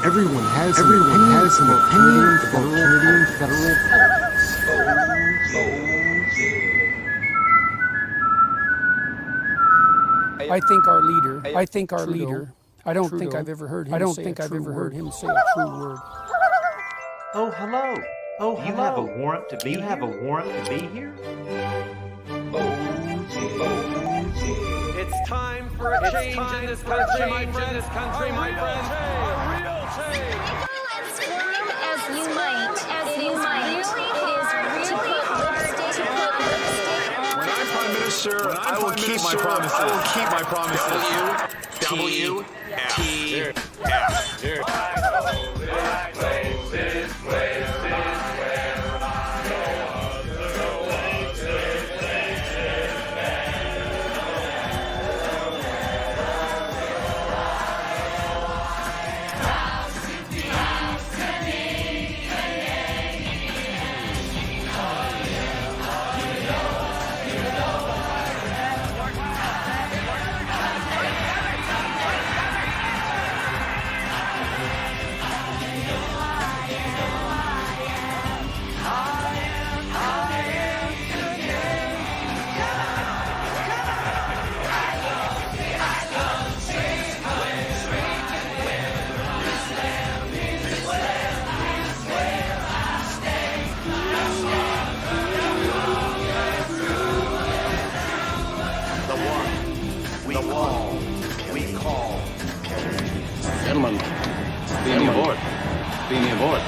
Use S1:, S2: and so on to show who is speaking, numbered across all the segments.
S1: Everyone has an opinion about Canadian federal politics.
S2: I think our leader, I don't think I've ever heard him say a true word.
S3: Oh, hello. Oh, hello. You have a warrant to be here?
S4: It's time for a change in this country, my friend. A real change.
S5: Squirm as you might. It is really hard to put lipstick on.
S6: When I'm Prime Minister, I will keep my promises.
S7: Gentlemen, be aboard.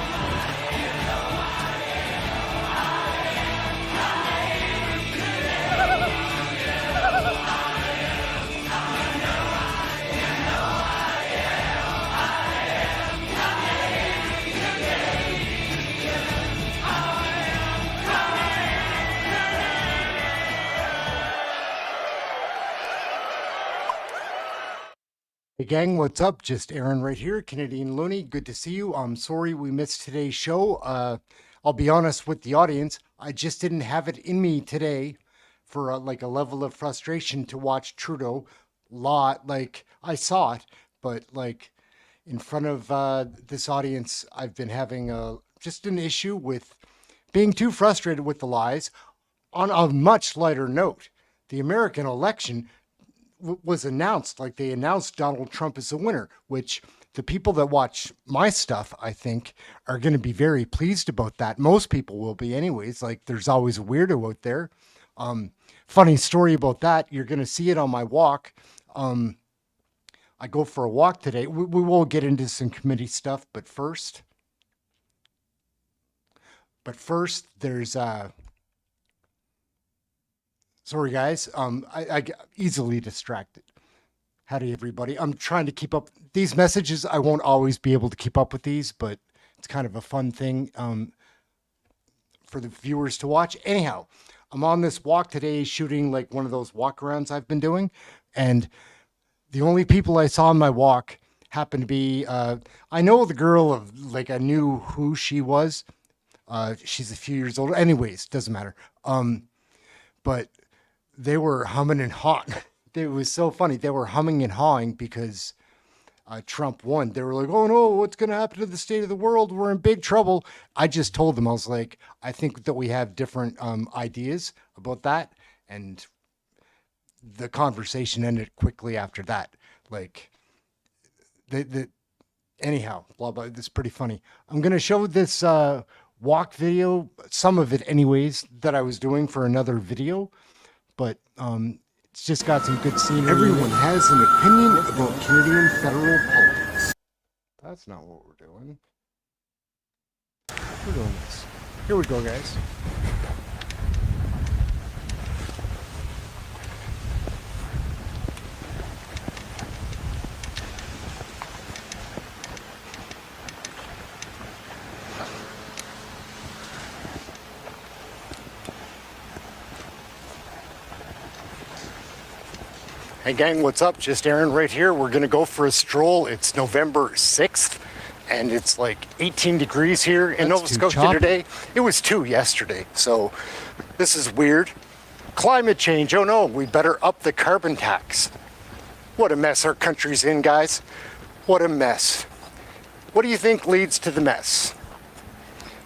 S1: Hey gang, what's up? Just Aaron right here, Canadian Looney. Good to see you. I'm sorry we missed today's show. I'll be honest with the audience. I just didn't have it in me today for like a level of frustration to watch Trudeau. Like I saw it, but like in front of this audience, I've been having just an issue with being too frustrated with the lies. On a much lighter note, the American election was announced, like they announced Donald Trump as the winner, which the people that watch my stuff, I think, are going to be very pleased about that. Most people will be anyways. Like there's always a weirdo out there. Funny story about that. You're going to see it on my walk. I go for a walk today. We will get into some committee stuff, but first there's sorry, guys. I get easily distracted. Howdy, everybody. I'm trying to keep up. These messages, I won't always be able to keep up with these, but it's kind of a fun thing for the viewers to watch. Anyhow, I'm on this walk today shooting like one of those walk-arounds I've been doing, and the only people I saw on my walk happened to be, I know the girl I knew who she was. She's a few years older. Anyways, doesn't matter. But they were humming and hawing. It was so funny. They were humming and hawing because Trump won. They were like, oh no, what's going to happen to the state of the world? We're in big trouble. I just told them, I was like, I think that we have different ideas about that. And the conversation ended quickly after that. Like, anyhow, blah, blah. It's pretty funny. I'm going to show this walk video, some of it anyways, that I was doing for another video. But it's just got some good scenery.
S6: Everyone has an opinion about Canadian federal politics.
S1: That's not what we're doing. We're doing this. Here we go, guys. Hey gang, what's up? Just Aaron right here. We're gonna go for a stroll. It's November 6th and it's like 18 degrees here in Nova Scotia today. It was 2 yesterday, so this is weird. Climate change, oh no, we better up the carbon tax. What a mess our country's in, guys. What a mess. What do you think leads to the mess?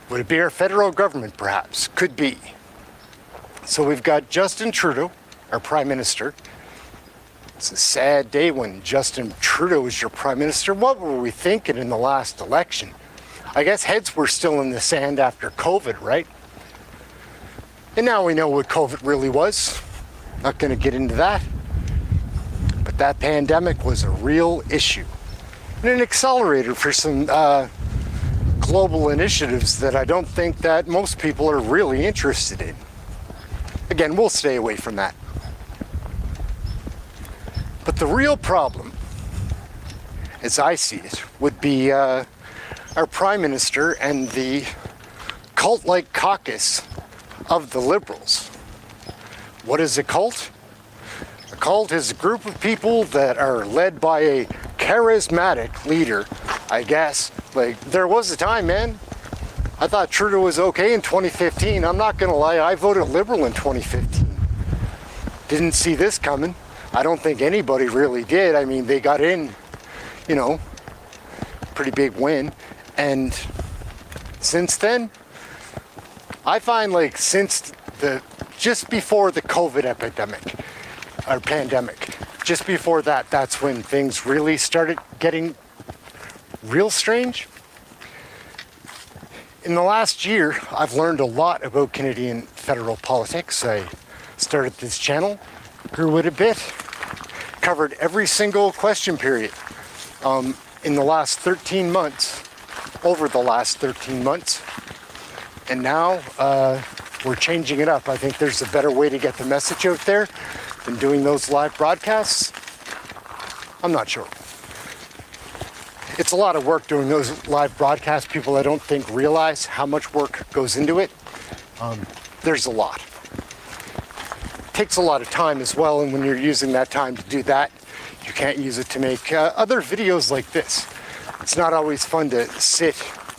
S1: Would it be our federal government, perhaps? Could be. So we've got Justin Trudeau, our Prime Minister. It's a sad day when Justin Trudeau is your Prime Minister. What were we thinking in the last election? I guess heads were still in the sand after COVID, right? And now we know what COVID really was. Not going to get into that. But that pandemic was a real issue. And an accelerator for some global initiatives that I don't think that most people are really interested in. Again, we'll stay away from that. But the real problem, as I see it, would be our Prime Minister and the cult-like caucus of the Liberals. What is a cult? A cult is a group of people that are led by a charismatic leader, I guess. Like, there was a time, man. I thought Trudeau was okay in 2015. I'm not gonna lie, I voted Liberal in 2015. Didn't see this coming. I don't think anybody really did. I mean, they got in, you know, pretty big win. And since then, I find like just before the COVID epidemic, or pandemic, just before that, that's when things really started getting real strange. In the last year, I've learned a lot about Canadian federal politics. I started this channel, grew it a bit, covered every single question period in the last 13 months, over the last 13 months. And now we're changing it up. I think there's a better way to get the message out there than doing those live broadcasts. I'm not sure. It's a lot of work doing those live broadcasts. People I don't think realize how much work goes into it. There's a lot. Takes a lot of time as well, and when you're using that time to do that, you can't use it to make other videos like this. It's not always fun to sit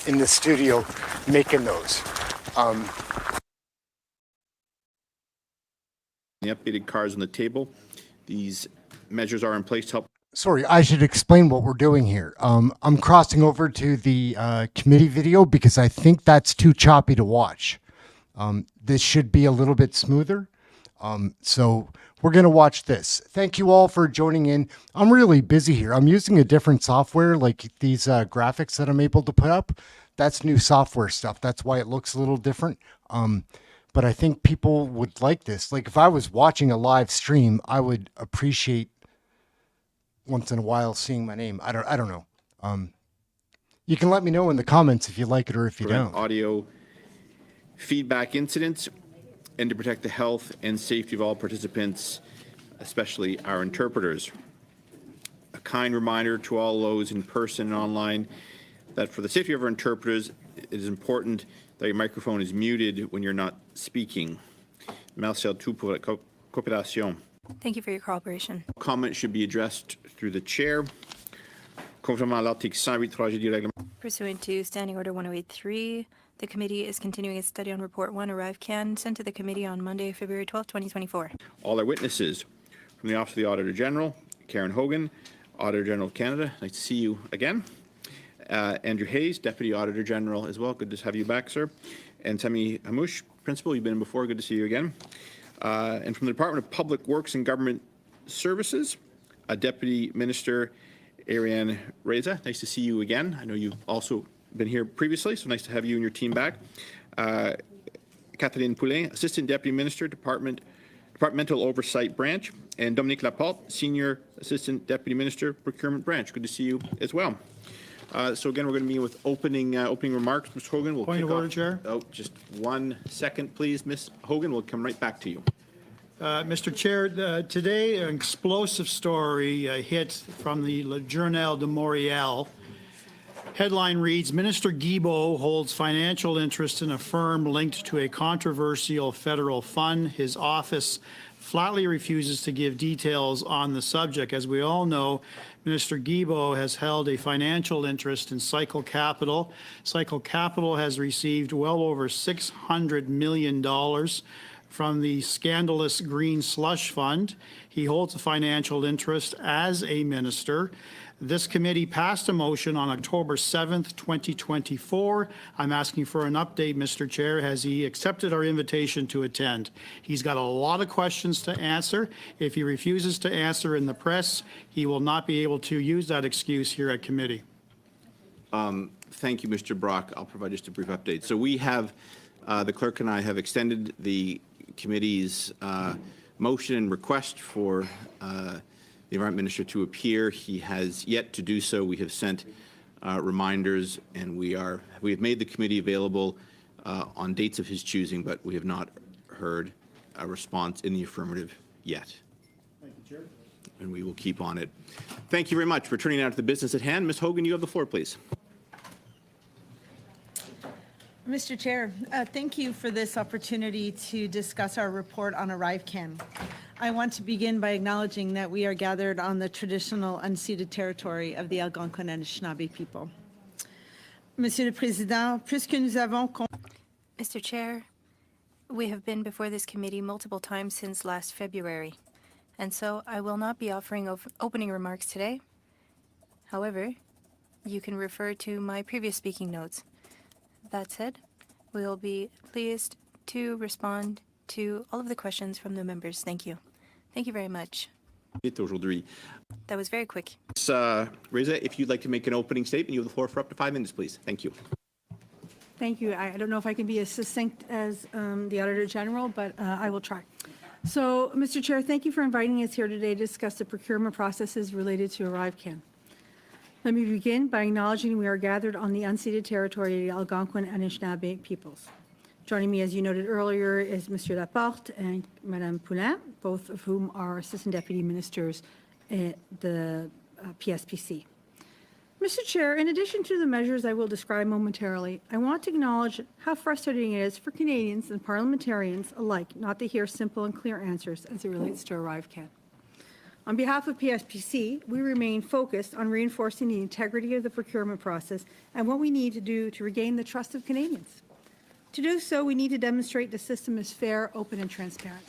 S1: in the studio making those.
S8: The updated cards on the table. These measures are in place to help.
S1: Sorry, I should explain what we're doing here. I'm crossing over to the committee video because I think that's too choppy to watch. This should be a little bit smoother. So we're going to watch this. Thank you all for joining in. I'm really busy here. I'm using a different software, like these graphics that I'm able to put up. That's new software stuff. That's why it looks a little different. But I think people would like this. Like if I was watching a live stream, I would appreciate once in a while seeing my name. I don't know. You can let me know in the comments if you like it or if you don't.
S8: Audio feedback incidents and to protect the health and safety of all participants, especially our interpreters. A kind reminder to all those in person and online that for the safety of our interpreters, it is important that your microphone is muted when you're not speaking. Merci à tous pour la coopération.
S9: Thank you for your cooperation.
S8: Comments should be addressed through the chair. Conformément à l'article 108.3 du règlement.
S9: Pursuant to Standing Order 1083, the committee is continuing its study on Report 1, Arrive Can, sent to the committee on Monday, February 12, 2024.
S8: All our witnesses from the Office of the Auditor General, Karen Hogan, Auditor General of Canada. Nice to see you again. Andrew Hayes, Deputy Auditor General as well. Good to have you back, sir. And Sami Hamouche, Principal. You've been in before. Good to see you again. And from the Department of Public Works and Government Services, Deputy Minister EhrenEmm. Nice to see you again. I know you've also been here previously, so nice to have you and your team back. Catherine Poulin, Assistant Deputy Minister, Departmental Oversight Branch, and Dominique Laporte, Senior Assistant Deputy Minister, Procurement Branch. Good to see you as well. So again, we're going to be with opening remarks. Ms. Hogan, we'll
S10: Point of order, Chair.
S8: Oh, just 1 second, please, Ms. Hogan. We'll come right back to you.
S10: Mr. Chair, today an explosive story hit from the Le Journal de Montréal. Headline reads, Minister Guilbeault holds financial interest in a firm linked to a controversial federal fund. His office flatly refuses to give details on the subject. As we all know, Minister Guilbeault has held a financial interest in Cycle Capital. Cycle Capital has received well over $600 million from the scandalous Green Slush Fund. He holds a financial interest as a minister. This committee passed a motion on October 7th, 2024. I'm asking for an update, Mr. Chair. Has he accepted our invitation to attend? He's got a lot of questions to answer. If he refuses to answer in the press, he will not be able to use that excuse here at committee.
S8: Thank you, Mr. Brock. I'll provide just a brief update. So we have, the clerk and I have extended the committee's motion and request for the Environment Minister to appear. He has yet to do so. We have sent reminders, and we have made the committee available on dates of his choosing, but we have not heard a response in the affirmative yet.
S10: Thank you, Chair.
S8: And we will keep on it. Thank you very much. Returning now to the business at hand. Ms. Hogan, you have the floor, please.
S11: Mr. Chair, thank you for this opportunity to discuss our report on ArriveCan. I want to begin by acknowledging that we are gathered on the traditional unceded territory of the Algonquin and Anishinaabe people. Monsieur le Président, puisque nous avons...
S9: Mr. Chair, we have been before this committee multiple times since last February, and so I will not be offering opening remarks today. However, you can refer to my previous speaking notes. That said, we will be pleased to respond to all of the questions from the members. Thank you. Thank you very much. That was very quick.
S8: Reza, if you'd like to make an opening statement, you have the floor for up to 5 minutes, please. Thank you.
S12: Thank you. I don't know if I can be as succinct as the Auditor General, but I will try. So, Mr. Chair, thank you for inviting us here today to discuss the procurement processes related to ArriveCan. Let me begin by acknowledging we are gathered on the unceded territory of the Algonquin and Anishinaabe peoples. Joining me, as you noted earlier, is Monsieur Laporte and Madame Poulin, both of whom are Assistant Deputy Ministers at the PSPC. Mr. Chair, in addition to the measures I will describe momentarily, I want to acknowledge how frustrating it is for Canadians and parliamentarians alike not to hear simple and clear answers as it relates to ArriveCan. On behalf of PSPC, we remain focused on reinforcing the integrity of the procurement process and what we need to do to regain the trust of Canadians. To do so, we need to demonstrate the system is fair, open, and transparent.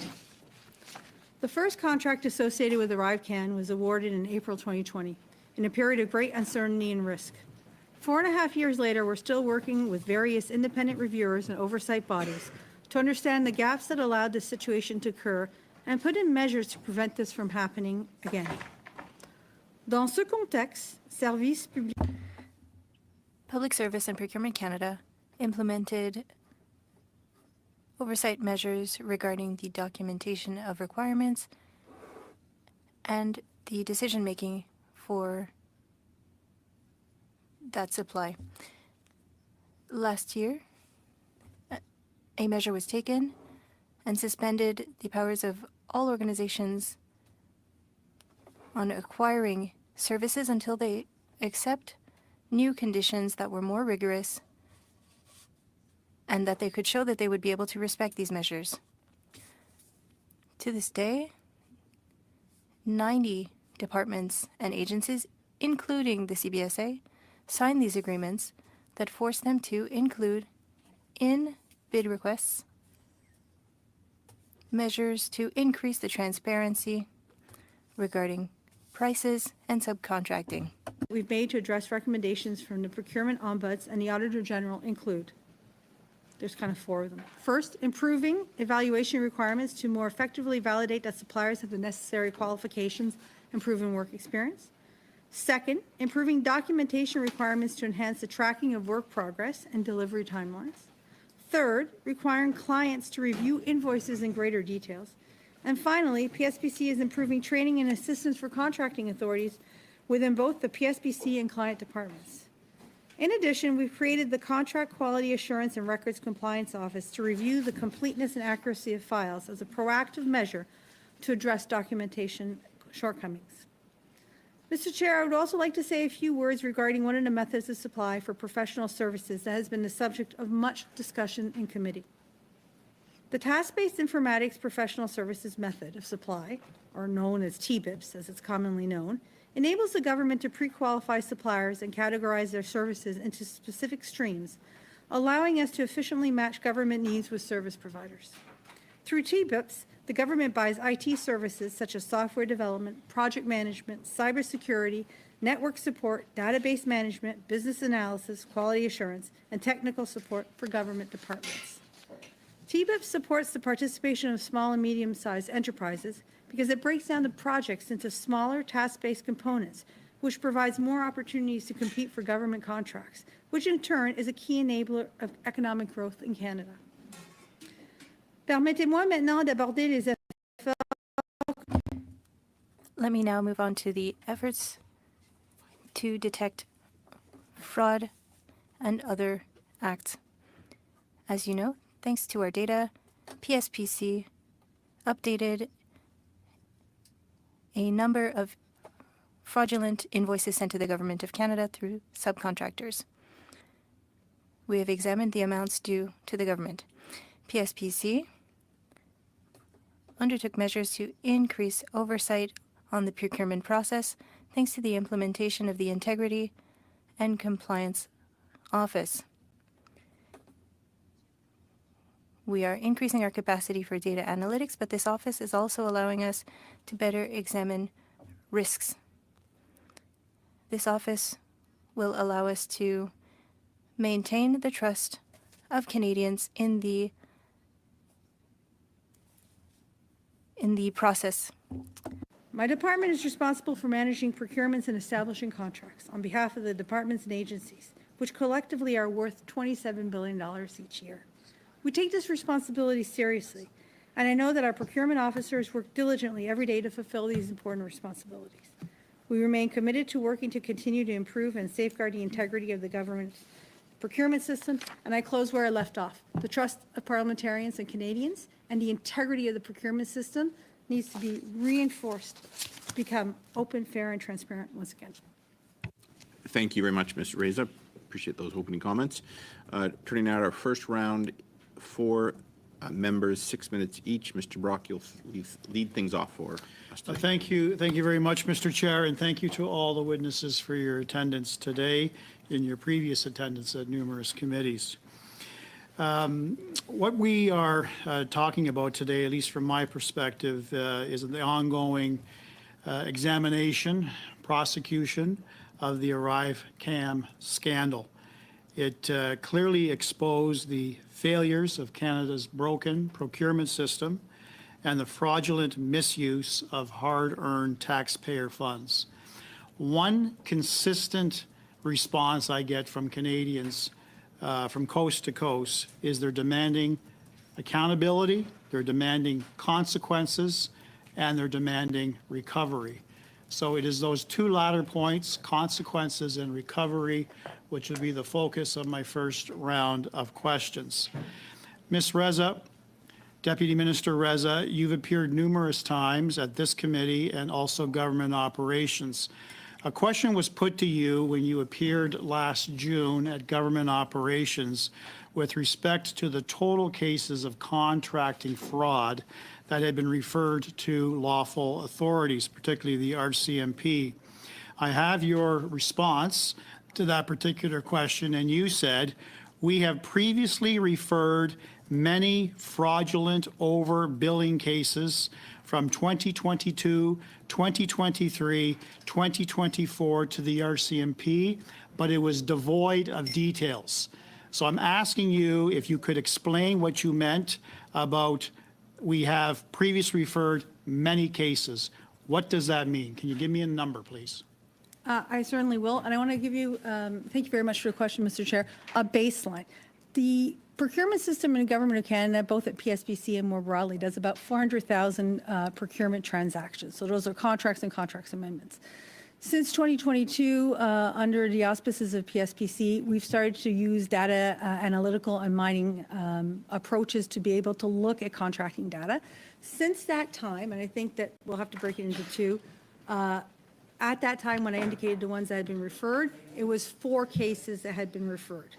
S12: The first contract associated with ArriveCan was awarded in April 2020, in a period of great uncertainty and risk. 4.5 years later, we're still working with various independent reviewers and oversight bodies to understand the gaps that allowed this situation to occur and put in measures to prevent this from happening again. Dans ce contexte,
S9: Public Service and Procurement Canada implemented oversight measures regarding the documentation of requirements and the decision-making for that supply. Last year, a measure was taken and suspended the powers of all organizations on acquiring services until they accept new conditions that were more rigorous and that they could show that they would be able to respect these measures. To this day, 90 departments and agencies, including the CBSA, signed these agreements that force them to include in bid requests measures to increase the transparency regarding prices and subcontracting.
S12: We've made to address recommendations from the Procurement Ombuds and the Auditor General include, there's kind of 4 of them. First, improving evaluation requirements to more effectively validate that suppliers have the necessary qualifications and proven work experience. Second, improving documentation requirements to enhance the tracking of work progress and delivery timelines. Third, requiring clients to review invoices in greater details. And finally, PSPC is improving training and assistance for contracting authorities within both the PSPC and client departments. In addition, we've created the Contract Quality Assurance and Records Compliance Office to review the completeness and accuracy of files as a proactive measure to address documentation shortcomings. Mr. Chair, I would also like to say a few words regarding one of the methods of supply for professional services that has been the subject of much discussion in committee. The task-based informatics professional services method of supply, or known as TBIPS as it's commonly known, enables the government to pre-qualify suppliers and categorize their services into specific streams, allowing us to efficiently match government needs with service providers. Through TBIPS, the government buys IT services such as software development, project management, cybersecurity, network support, database management, business analysis, quality assurance, and technical support for government departments. TBIP supports the participation of small and medium-sized enterprises because it breaks down the projects into smaller task-based components, which provides more opportunities to compete for government contracts, which in turn is a key enabler of economic growth in Canada. Permettez-moi maintenant d'aborder les efforts.
S9: Let me now move on to the efforts to detect fraud and other acts. As you know, thanks to our data, PSPC updated a number of fraudulent invoices sent to the Government of Canada through subcontractors. We have examined the amounts due to the government. PSPC undertook measures to increase oversight on the procurement process thanks to the implementation of the Integrity and Compliance Office. We are increasing our capacity for data analytics, but this office is also allowing us to better examine risks. This office will allow us to maintain the trust of Canadians in the process.
S12: My department is responsible for managing procurements and establishing contracts on behalf of the departments and agencies, which collectively are worth $27 billion each year. We take this responsibility seriously, and I know that our procurement officers work diligently every day to fulfill these important responsibilities. We remain committed to working to continue to improve and safeguard the integrity of the government's procurement system, and I close where I left off. The trust of parliamentarians and Canadians and the integrity of the procurement system needs to be reinforced to become open, fair, and transparent once again.
S8: Thank you very much, Ms. Reza. Appreciate those opening comments. Turning now to our first round, 4 members, 6 minutes each. Mr. Brock, you'll lead things off for us.
S10: Thank you very much, Mr. Chair, and thank you to all the witnesses for your attendance today and your previous attendance at numerous committees. What we are talking about today, at least from my perspective, is the ongoing examination, prosecution of the ArriveCAM scandal. It clearly exposed the failures of Canada's broken procurement system and the fraudulent misuse of hard-earned taxpayer funds. One consistent response I get from Canadians from coast to coast is they're demanding accountability, they're demanding consequences, and they're demanding recovery. So it is those 2 latter points, consequences and recovery, which will be the focus of my first round of questions. Ms. Reza, Deputy Minister Reza, you've appeared numerous times at this committee and also government operations. A question was put to you when you appeared last June at government operations with respect to the total cases of contracting fraud that had been referred to lawful authorities, particularly the RCMP. I have your response to that particular question, and you said, we have previously referred many fraudulent overbilling cases from 2022, 2023, 2024 to the RCMP, but it was devoid of details. So I'm asking you if you could explain what you meant about we have previously referred many cases. What does that mean? Can you give me a number, please?
S12: I certainly will, and I want to give you, thank you very much for the question, Mr. Chair, a baseline. The procurement system in the Government of Canada, both at PSPC and more broadly, does about 400,000 procurement transactions. So those are contracts and contracts amendments. Since 2022, under the auspices of PSPC, we've started to use data analytical and mining approaches to be able to look at contracting data. Since that time, and I think that we'll have to break it into 2, at that time when I indicated the ones that had been referred, it was 4 cases that had been referred.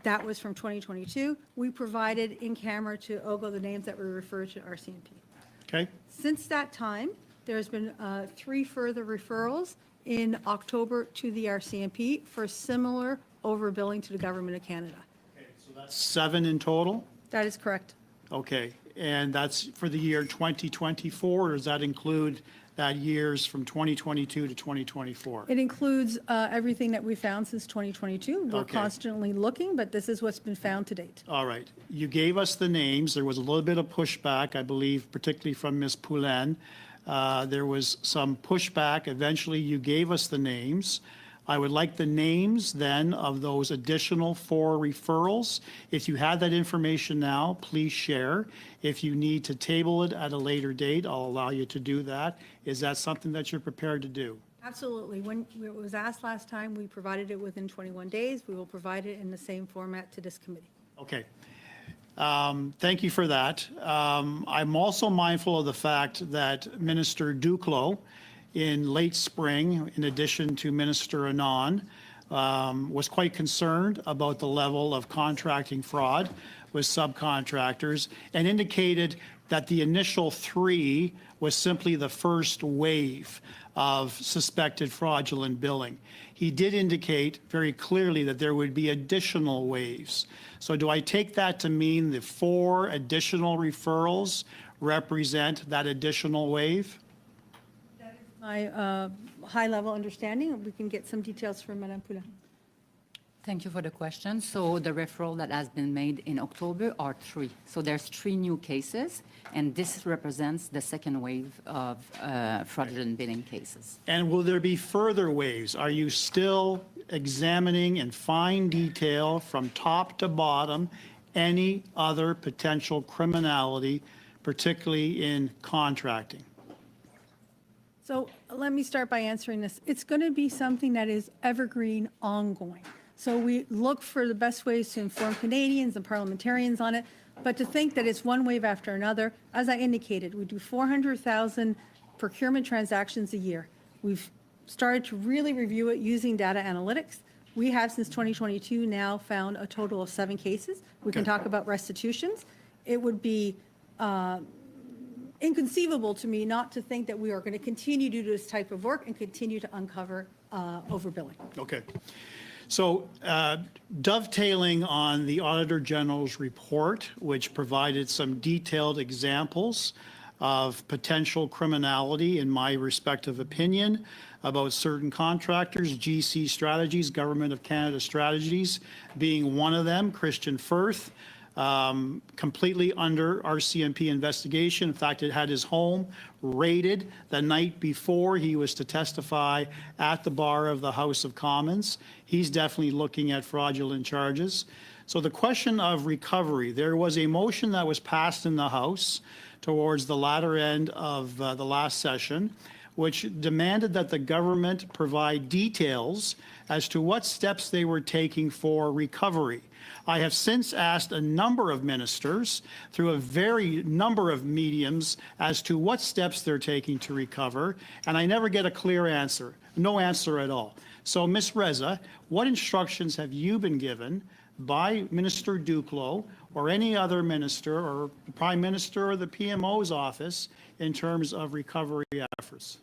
S12: That was from 2022. We provided in camera to OGO the names that were referred to RCMP.
S10: Okay.
S12: Since that time, there's been 3 further referrals in October to the RCMP for similar overbilling to the Government of Canada.
S10: Okay, so that's 7 in total?
S12: That is correct.
S10: Okay, and that's for the year 2024, or does that include that years from 2022 to 2024?
S12: It includes everything that we found since 2022. We're
S10: Okay.
S12: constantly looking, but this is what's been found to date.
S10: All right. You gave us the names. There was a little bit of pushback, I believe, particularly from Ms. Poulin. There was some pushback. Eventually, you gave us the names. I would like the names then of those additional 4 referrals. If you have that information now, please share. If you need to table it at a later date, I'll allow you to do that. Is that something that you're prepared to do?
S12: Absolutely. When it was asked last time, we provided it within 21 days. We will provide it in the same format to this committee.
S10: Okay. Thank you for that. I'm also mindful of the fact that Minister Duclos, in late spring, in addition to Minister Anand, was quite concerned about the level of contracting fraud with subcontractors and indicated that the initial 3 was simply the first wave of suspected fraudulent billing. He did indicate very clearly that there would be additional waves. So do I take that to mean the 4 additional referrals represent that additional wave?
S12: My high-level understanding, we can get some details from Madame Poulin.
S13: Thank you for the question. So the referral that has been made in October are 3. So there's 3 new cases, and this represents the second wave of fraudulent billing cases.
S10: And will there be further waves? Are you still examining in fine detail from top to bottom any other potential criminality, particularly in contracting?
S12: So let me start by answering this. It's going to be something that is evergreen, ongoing. So we look for the best ways to inform Canadians and parliamentarians on it, but to think that it's one wave after another, as I indicated, we do 400,000 procurement transactions a year. We've started to really review it using data analytics. We have, since 2022, now found a total of 7 cases. We can talk about restitutions. It would be inconceivable to me not to think that we are going to continue to do this type of work and continue to uncover overbilling.
S10: Okay. So dovetailing on the Auditor General's report, which provided some detailed examples of potential criminality, in my respective opinion, about certain contractors, GC Strategies, Government of Canada Strategies being one of them, Christian Firth, completely under RCMP investigation. In fact, it had his home raided the night before he was to testify at the bar of the House of Commons. He's definitely looking at fraudulent charges. So the question of recovery, there was a motion that was passed in the House towards the latter end of the last session, which demanded that the government provide details as to what steps they were taking for recovery. I have since asked a number of ministers through a very number of mediums as to what steps they're taking to recover, and I never get a clear answer, no answer at all. So, Ms. Reza, what instructions have you been given by Minister Duclos or any other minister or the Prime Minister or the PMO's office in terms of recovery efforts?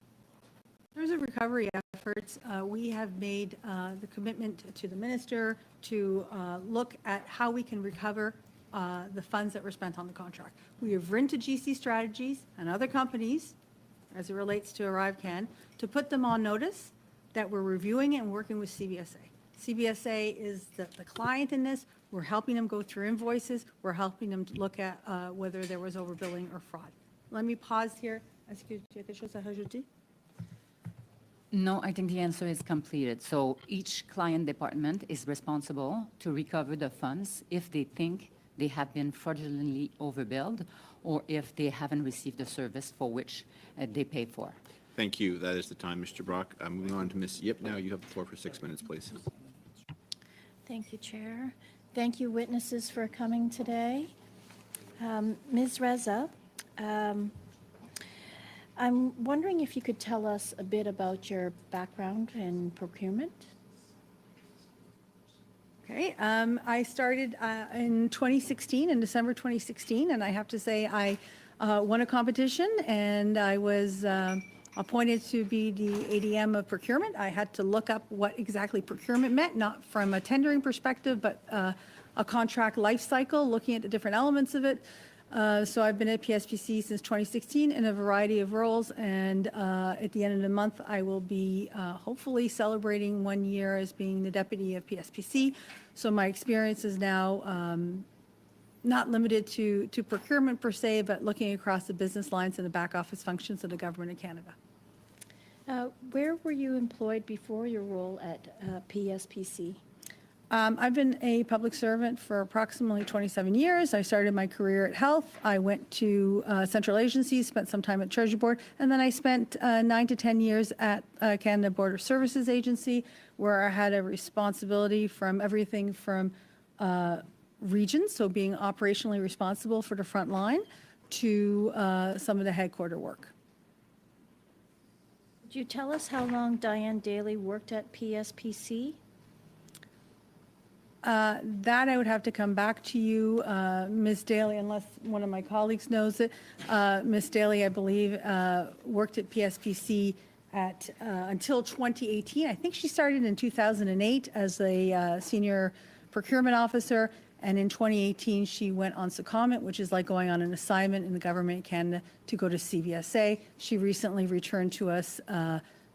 S12: In terms of recovery efforts, we have made the commitment to the minister to look at how we can recover the funds that were spent on the contract. We have written to GC Strategies and other companies, as it relates to ArriveCan, to put them on notice that we're reviewing it and working with CBSA. CBSA is the client in this. We're helping them go through invoices. We're helping them to look at whether there was overbilling or fraud. Let me pause here. Est-ce que tu as quelque chose à rajouter?
S13: No, I think the answer is completed. So each client department is responsible to recover the funds if they think they have been fraudulently overbilled or if they haven't received the service for which they pay for.
S8: Thank you. That is the time, Mr. Brock. Moving on to Ms. Yip now. You have the floor for 6 minutes, please.
S14: Thank you, Chair. Thank you, witnesses, for coming today. Ms. Reza, I'm wondering if you could tell us a bit about your background in procurement.
S12: Okay, I started in 2016, in December 2016, and I have to say I won a competition and I was appointed to be the ADM of procurement. I had to look up what exactly procurement meant, not from a tendering perspective, but a contract life cycle, looking at the different elements of it. So I've been at PSPC since 2016 in a variety of roles, and at the end of the month, I will be hopefully celebrating 1 year as being the deputy of PSPC. So my experience is now not limited to procurement per se, but looking across the business lines and the back office functions of the government of Canada.
S14: Where were you employed before your role at PSPC?
S12: I've been a public servant for approximately 27 years. I started my career at Health. I went to central agencies, spent some time at Treasury Board, and then I spent 9 to 10 years at Canada Border Services Agency, where I had a responsibility from everything from regions, so being operationally responsible for the front line, to some of the headquarter work.
S14: Could you tell us how long Diane Daly worked at PSPC?
S12: That I would have to come back to you, Ms. Daly, unless one of my colleagues knows it. Ms. Daly, I believe, worked at PSPC until 2018. I think she started in 2008 as a senior procurement officer, and in 2018 she went on secondment, which is like going on an assignment in the government of Canada to go to CVSA. She recently returned to us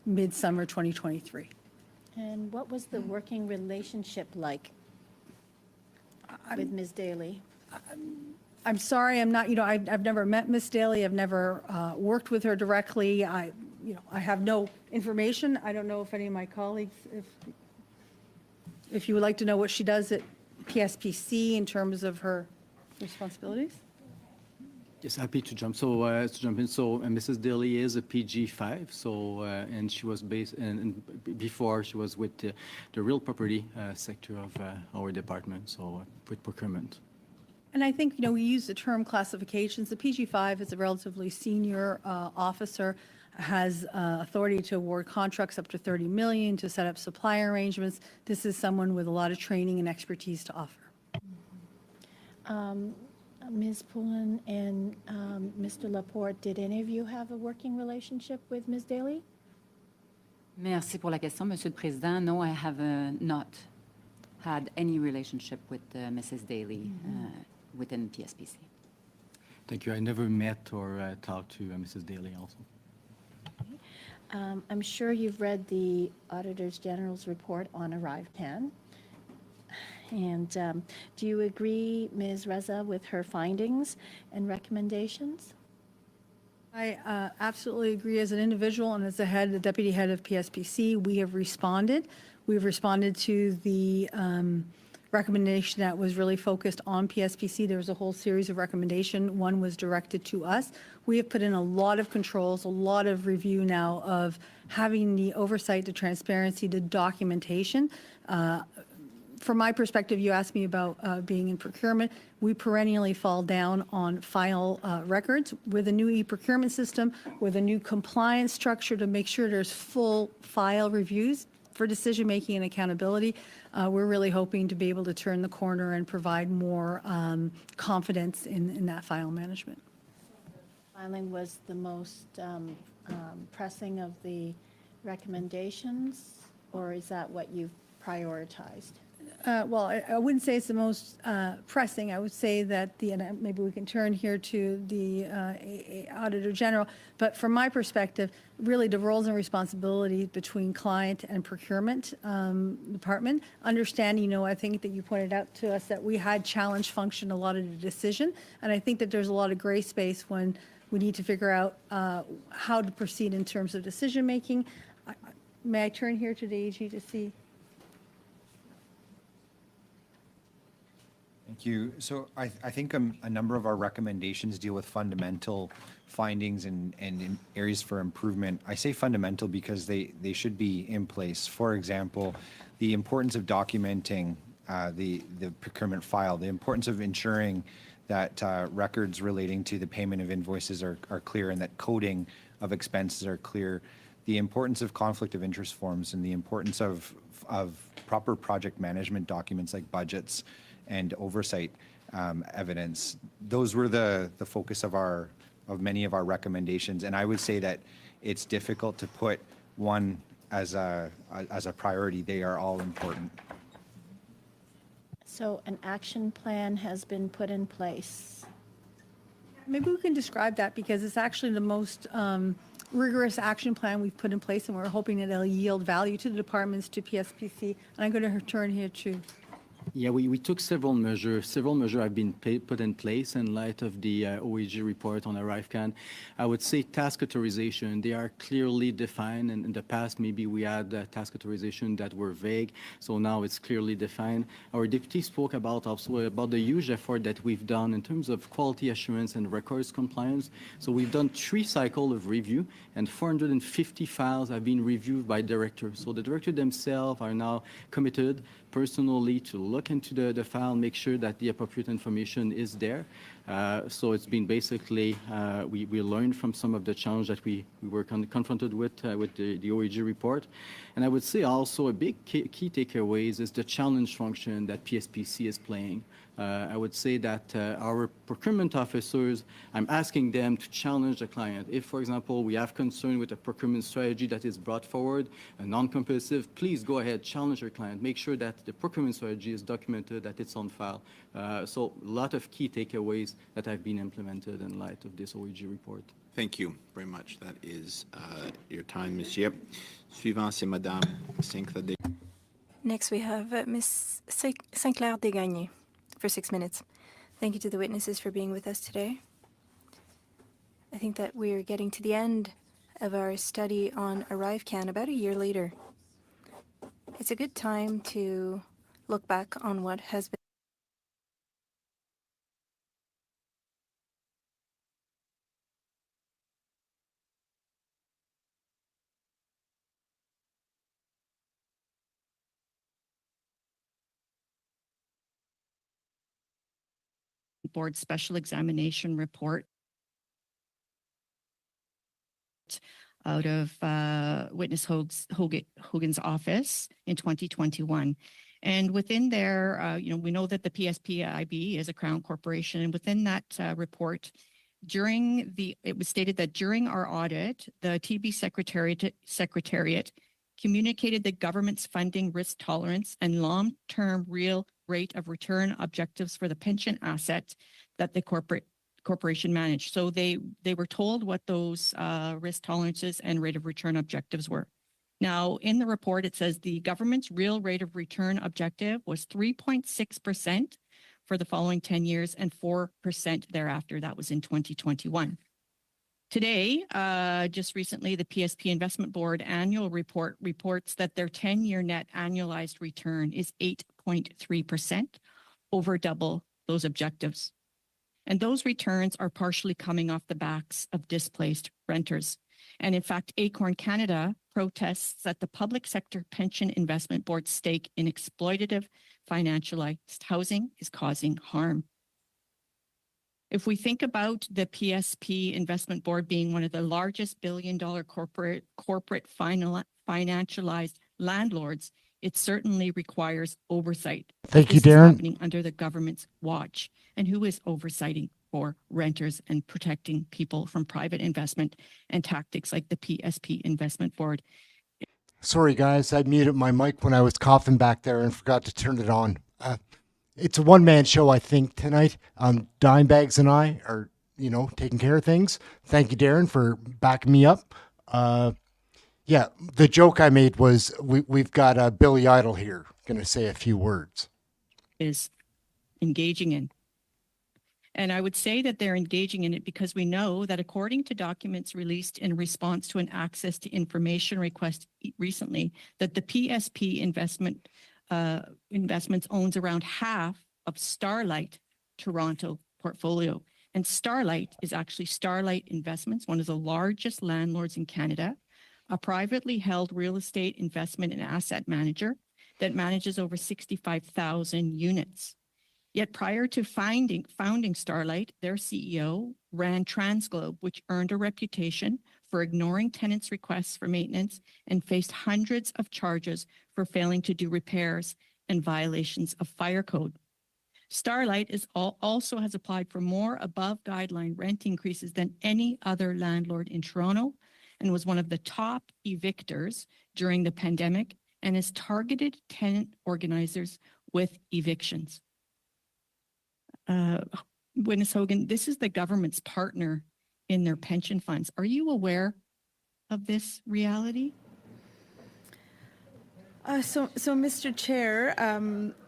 S12: mid-summer 2023.
S14: And what was the working relationship like with Ms. Daly?
S12: I'm sorry, I'm not, I've never met Ms. Daly. I've never worked with her directly. I have no information. I don't know if any of my colleagues, if you would like to know what she does at PSPC in terms of her responsibilities.
S15: Yes, happy to jump. So jump in. So Mrs. Daly is a PG5. So and she was based, and before she was with the real property sector of our department. So with procurement.
S12: And I think we use the term classifications. The PG5 is a relatively senior officer, has authority to award contracts up to $30 million, to set up supply arrangements. This is someone with a lot of training and expertise to offer.
S14: Ms. Poulin and Mr. Laporte, did any of you have a working relationship with Ms. Daly?
S13: Merci pour la question, Monsieur le Président. No, I have not had any relationship with Mrs. Daly within PSPC.
S15: Thank you. I never met or talked to Mrs. Daly also.
S14: I'm sure you've read the Auditor General's report on ArriveCan. And do you agree, Ms. Reza, with her findings and recommendations?
S12: I absolutely agree. As an individual and as the deputy head of PSPC, we have responded. We've responded to the recommendation that was really focused on PSPC. There was a whole series of recommendations. One was directed to us. We have put in a lot of controls, a lot of review now of having the oversight, the transparency, the documentation. From my perspective, you asked me about being in procurement. We perennially fall down on file records. With a new e-procurement system, with a new compliance structure to make sure there's full file reviews for decision-making and accountability, we're really hoping to be able to turn the corner and provide more confidence in that file management.
S14: Filing was the most pressing of the recommendations, or is that what you've prioritized?
S12: Well, I wouldn't say it's the most pressing. I would say that and maybe we can turn here to the Auditor General, but from my perspective, really the roles and responsibilities between client and procurement department, understanding, I think that you pointed out to us that we had challenge function a lot of the decision, and I think that there's a lot of gray space when we need to figure out how to proceed in terms of decision making. May I turn here to the AG to see?
S16: Thank you. So I think a number of our recommendations deal with fundamental findings and in areas for improvement. I say fundamental because they should be in place. For example, the importance of documenting the procurement file, the importance of ensuring that records relating to the payment of invoices are clear and that coding of expenses are clear, the importance of conflict of interest forms, and the importance of proper project management documents like budgets and oversight evidence. Those were the focus of many of our recommendations, and I would say that it's difficult to put one as a priority. They are all important.
S14: So an action plan has been put in place.
S12: Maybe we can describe that because it's actually the most rigorous action plan we've put in place, and we're hoping that it'll yield value to the departments, to PSPC. And I'm going to turn here to.
S15: Yeah, we took several measures. Several measures have been put in place in light of the OAG report on ArriveCan. I would say task authorization, they are clearly defined. And in the past, maybe we had task authorization that were vague. So now it's clearly defined. Our deputy spoke about also about the huge effort that we've done in terms of quality assurance and records compliance. So we've done 3 cycles of review, and 450 files have been reviewed by directors. So the directors themselves are now committed personally to look into the file, make sure that the appropriate information is there. So it's been basically, we learned from some of the challenge that we were confronted with the OAG report. And I would say also a big key takeaways is the challenge function that PSPC is playing. I would say that our procurement officers, I'm asking them to challenge the client. If, for example, we have concern with a procurement strategy that is brought forward, a non-competitive, please go ahead, challenge your client. Make sure that the procurement strategy is documented, that it's on file. So a lot of key takeaways that have been implemented in light of this OAG report.
S8: Thank you very much. That is your time, Monsieur. Suivant, c'est Madame Sinclair.
S9: Next, we have Ms. Sinclair Desgagnés for 6 minutes. Thank you to the witnesses for being with us today. I think that we're getting to the end of our study on ArriveCan about a year later. It's a good time to look back on what has been
S17: Board Special Examination Report out of Witness Hogan's office in 2021. And within there, we know that the PSPIB is a Crown corporation, and within that report, it was stated that during our audit, the TB Secretariat communicated the government's funding risk tolerance and long-term real rate of return objectives for the pension asset that the corporation managed. So they were told what those risk tolerances and rate of return objectives were. Now, in the report, it says the government's real rate of return objective was 3.6% for the following 10 years and 4% thereafter. That was in 2021. Today, just recently, the PSP Investment Board annual report reports that their 10-year net annualized return is 8.3%, over double those objectives. And those returns are partially coming off the backs of displaced renters. And in fact, Acorn Canada protests that the public sector pension investment board's stake in exploitative financialized housing is causing harm. If we think about the PSP Investment Board being one of the largest billion-dollar corporate financialized landlords, it certainly requires oversight.
S1: Thank you,
S17: This is
S1: Darren.
S17: happening under the government's watch. And who is oversighting for renters and protecting people from private investment and tactics like the PSP Investment Board?
S1: Sorry, guys. I muted my mic when I was coughing back there and forgot to turn it on. It's a one-man show, I think, tonight. Dimebags and I are, taking care of things. Thank you, Darren, for backing me up. Yeah, the joke I made was we've got Billy Idol here, going to say a few words.
S17: Is engaging in. And I would say that they're engaging in it because we know that according to documents released in response to an access to information request recently, that the PSP Investments owns around half of Starlight Toronto portfolio. And Starlight is actually Starlight Investments, one of the largest landlords in Canada, a privately held real estate investment and asset manager that manages over 65,000 units. Yet prior to founding Starlight, their CEO ran Transglobe, which earned a reputation for ignoring tenants' requests for maintenance and faced hundreds of charges for failing to do repairs and violations of fire code. Starlight also has applied for more above guideline rent increases than any other landlord in Toronto and was one of the top evictors during the pandemic and has targeted tenant organizers with evictions. Witness Hogan, this is the government's partner in their pension funds. Are you aware of this reality?
S11: So, Mr. Chair,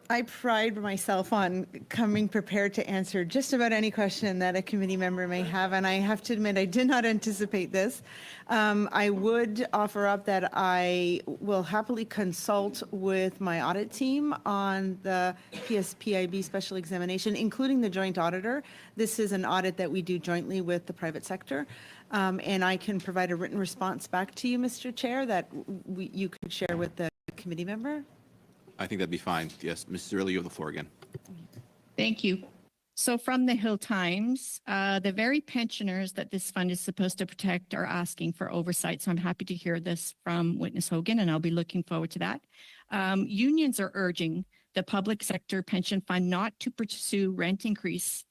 S11: I pride myself on coming prepared to answer just about any question that a committee member may have, and I have to admit I did not anticipate this. I would offer up that I will happily consult with my audit team on the PSPIB special examination, including the joint auditor. This is an audit that we do jointly with the private sector. And I can provide a written response back to you, Mr. Chair, that you could share with the committee member.
S8: I think that'd be fine. Yes, Mrs. Early, you have the floor again.
S17: Thank you. So from the Hill Times, the very pensioners that this fund is supposed to protect are asking for oversight. So I'm happy to hear this from Witness Hogan, and I'll be looking forward to that. Unions are urging the public sector pension fund not to pursue rent increases,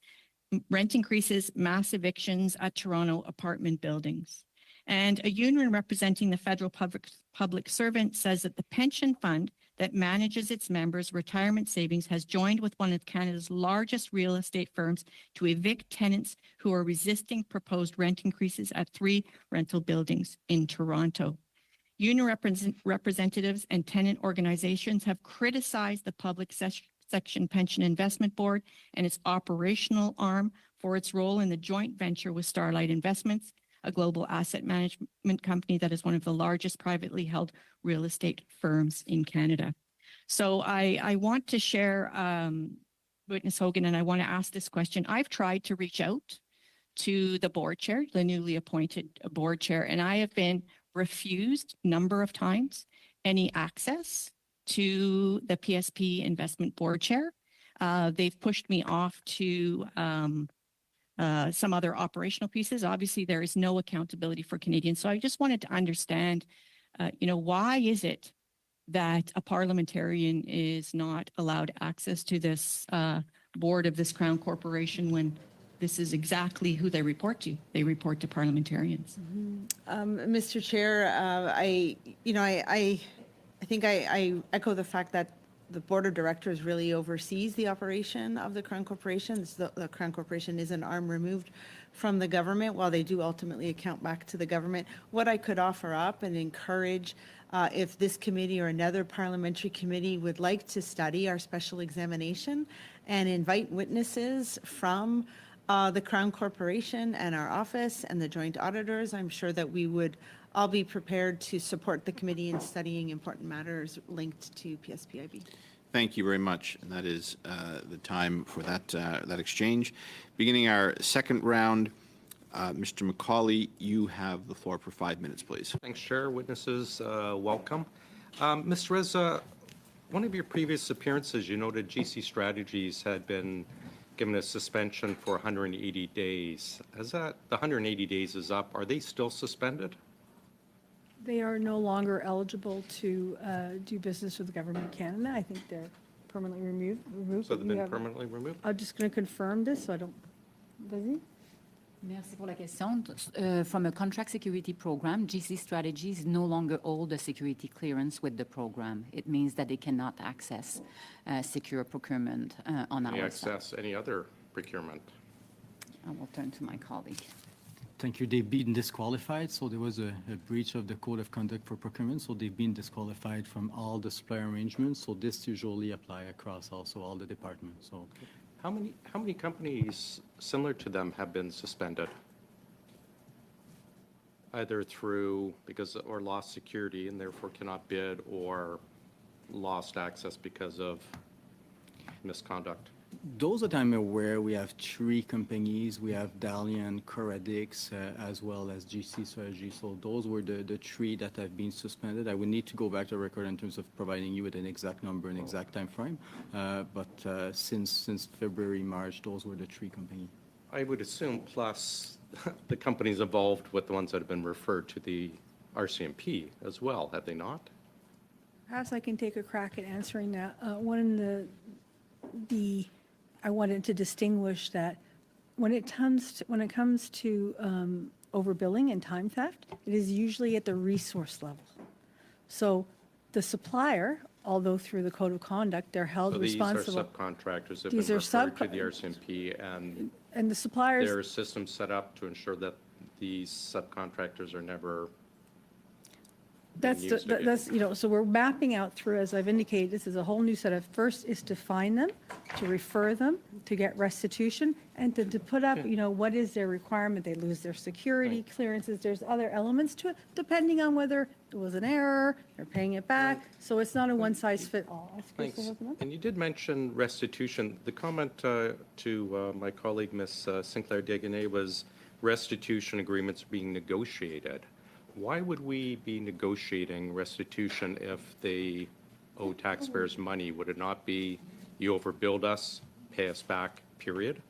S17: mass evictions at Toronto apartment buildings. And a union representing the federal public servant says that the pension fund that manages its members' retirement savings has joined with one of Canada's largest real estate firms to evict tenants who are resisting proposed rent increases at 3 rental buildings in Toronto. Union representatives and tenant organizations have criticized the public section pension investment board and its operational arm for its role in the joint venture with Starlight Investments, a global asset management company that is one of the largest privately held real estate firms in Canada. So I want to share, Witness Hogan, and I want to ask this question. I've tried to reach out to the board chair, the newly appointed board chair, and I have been refused a number of times any access to the PSP investment board chair. They've pushed me off to some other operational pieces. Obviously, there is no accountability for Canadians. So I just wanted to understand, why is it that a parliamentarian is not allowed access to this board of this Crown Corporation when this is exactly who they report to? They report to parliamentarians.
S11: Mr. Chair, I think I echo the fact that the board of directors really oversees the operation of the Crown Corporation. The Crown Corporation is an arm removed from the government, while they do ultimately account back to the government. What I could offer up and encourage, if this committee or another parliamentary committee would like to study our special examination and invite witnesses from the Crown Corporation and our office and the joint auditors, I'm sure that we would all be prepared to support the committee in studying important matters linked to PSPIB.
S8: Thank you very much. And that is the time for that exchange. Beginning our second round, Mr. McCauley, you have the floor for 5 minutes, please.
S4: Thanks, Chair. Witnesses, welcome. Mr. Reza, one of your previous appearances, you noted GC Strategies had been given a suspension for 180 days. As the 180 days is up, are they still suspended?
S12: They are no longer eligible to do business with the government of Canada. I think they're permanently removed.
S4: So they've been permanently removed?
S12: I'm just going to confirm this, so I don't... Vas-y.
S13: Merci pour la question. From a contract security program, GC Strategies no longer hold a security clearance with the program. It means that they cannot access secure procurement on our side.
S4: Access any other procurement?
S13: I will turn to my colleague.
S15: Thank you. They've been disqualified, so there was a breach of the Code of Conduct for Procurement, so they've been disqualified from all the supplier arrangements, so this usually apply across also all the departments. So,
S4: how many companies similar to them have been suspended? Either through or lost security and therefore cannot bid, or lost access because of misconduct?
S15: Those that I'm aware, we have 3 companies. We have Dalian, Coradix, as well as GC Strategy. So those were the 3 that have been suspended. I would need to go back to the record in terms of providing you with an exact number and exact time frame. But since February, March, those were the 3 companies.
S4: I would assume plus the companies involved with the ones that have been referred to the RCMP as well, have they not?
S12: Perhaps I can take a crack at answering that. I wanted to distinguish that when it comes to overbilling and time theft, it is usually at the resource level. So the supplier although through the code of conduct, they're held
S4: So these are
S12: responsible.
S4: subcontractors that have
S12: These
S4: been
S12: are
S4: referred to
S12: subco-
S4: the RCMP, and
S12: And the suppliers.
S4: there are systems set up to ensure that these subcontractors are never
S12: That's,
S4: used again.
S12: that's, you know, so we're mapping out through, as I've indicated, this is a whole new set of, first is to find them, to refer them, to get restitution, and to put up, you know, what is their requirement? They lose their security clearances. There's other elements to it, depending on whether it was an error, they're paying it back. So it's not a one-size-fits-all.
S4: Thanks. And you did mention restitution. The comment to my colleague, Ms. Sinclair Deganay, was restitution agreements being negotiated. Why would we be negotiating restitution if they owe taxpayers money? Would it not be you overbilled us, pay us back, period?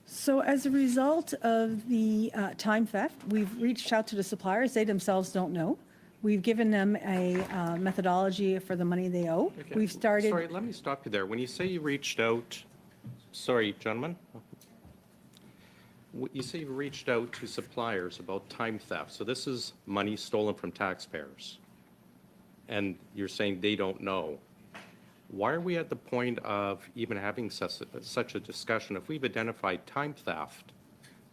S12: So as a result of the time theft, we've reached out to the suppliers. They themselves don't know. We've given them a methodology for the money they owe.
S4: Okay.
S12: We've started.
S4: Sorry, let me stop you there. When you say you reached out, sorry, gentlemen. You say you reached out to suppliers about time theft. So this is money stolen from taxpayers. And you're saying they don't know. Why are we at the point of even having such a discussion? If we've identified time theft,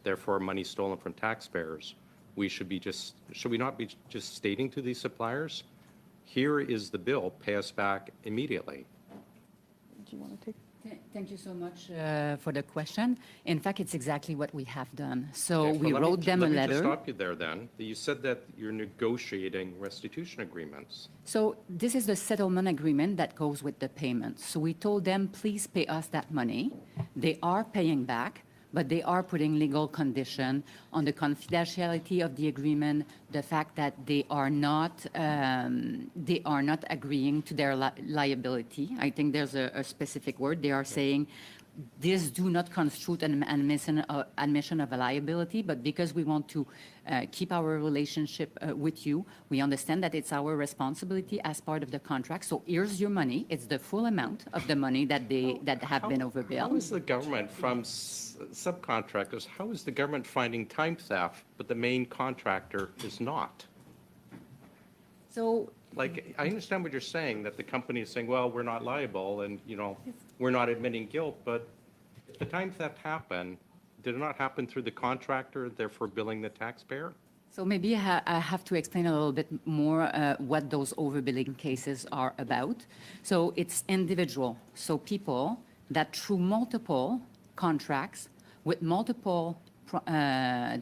S4: therefore money stolen from taxpayers, should we not be just stating to these suppliers, here is the bill, pay us back immediately?
S12: Do you want to take?
S13: Thank you so much for the question. In fact, it's exactly what we have done. So
S4: Okay,
S13: we
S4: well,
S13: wrote them a
S4: Let me
S13: letter.
S4: just stop you there then. You said that you're negotiating restitution agreements.
S13: So this is the settlement agreement that goes with the payment. So we told them, please pay us that money. They are paying back, but they are putting legal condition on the confidentiality of the agreement, the fact that they are not agreeing to their liability. I think there's a specific word. They are saying, this do not constitute an admission of a liability, but because we want to keep our relationship with you, we understand that it's our responsibility as part of the contract. So here's your money. It's the full amount of the money that have been overbilled.
S4: How is the government from subcontractors, how is the government finding time theft, but the main contractor is not?
S13: So,
S4: like, I understand what you're saying, that the company is saying, well, we're not liable and, you know, we're not admitting guilt, but if the time theft happened, did it not happen through the contractor, therefore billing the taxpayer?
S13: So maybe I have to explain a little bit more what those overbilling cases are about. So it's individual. So people that through multiple contracts with multiple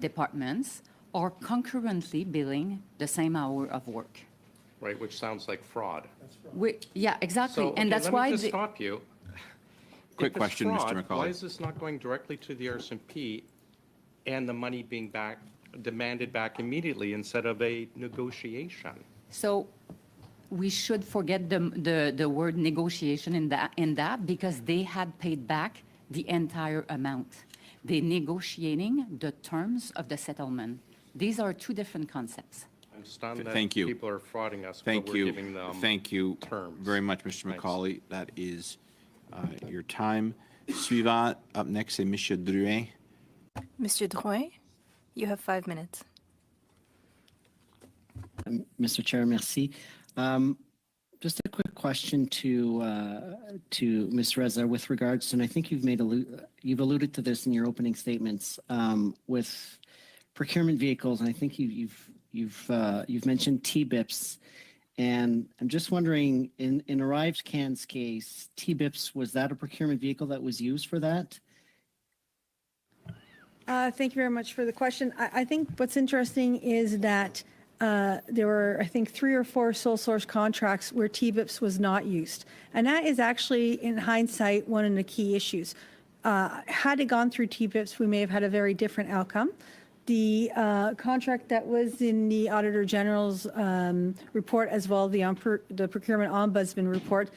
S13: departments are concurrently billing the same hour of work.
S4: Right, which sounds like fraud.
S13: Yeah, exactly.
S4: So,
S13: and that's
S4: let
S13: why
S4: me just stop you.
S8: Quick
S4: If it's
S8: question, Mr.
S4: fraud,
S8: McCauley.
S4: why is this not going directly to the RCMP and the money being demanded back immediately instead of a negotiation?
S13: So we should forget the word negotiation in that because they had paid back the entire amount. They're negotiating the terms of the settlement. These are two different concepts.
S4: I'm stunned that
S8: Thank you.
S4: people are frauding us,
S8: Thank
S4: but we're
S8: you.
S4: giving them
S8: Thank you
S4: terms.
S8: very much, Mr.
S4: Thanks.
S8: McCauley. That is your time. Suivant, up next, c'est Monsieur Drouin.
S9: Mr. Drouin, you have 5 minutes.
S18: Mr. Chair, merci. Just a quick question to Ms. Reza with regards to, and I think you've alluded to this in your opening statements with procurement vehicles, and I think you've mentioned TBIPs, and I'm just wondering, in ArriveCAN's case, TBIPs, was that a procurement vehicle that was used for that?
S12: Thank you very much for the question. I think what's interesting is that there were, I think, 3 or 4 sole source contracts where TBIPs was not used. And that is actually, in hindsight, one of the key issues. Had it gone through TBIPs, we may have had a very different outcome. The contract that was in the Auditor General's report, as well as the Procurement Ombudsman report,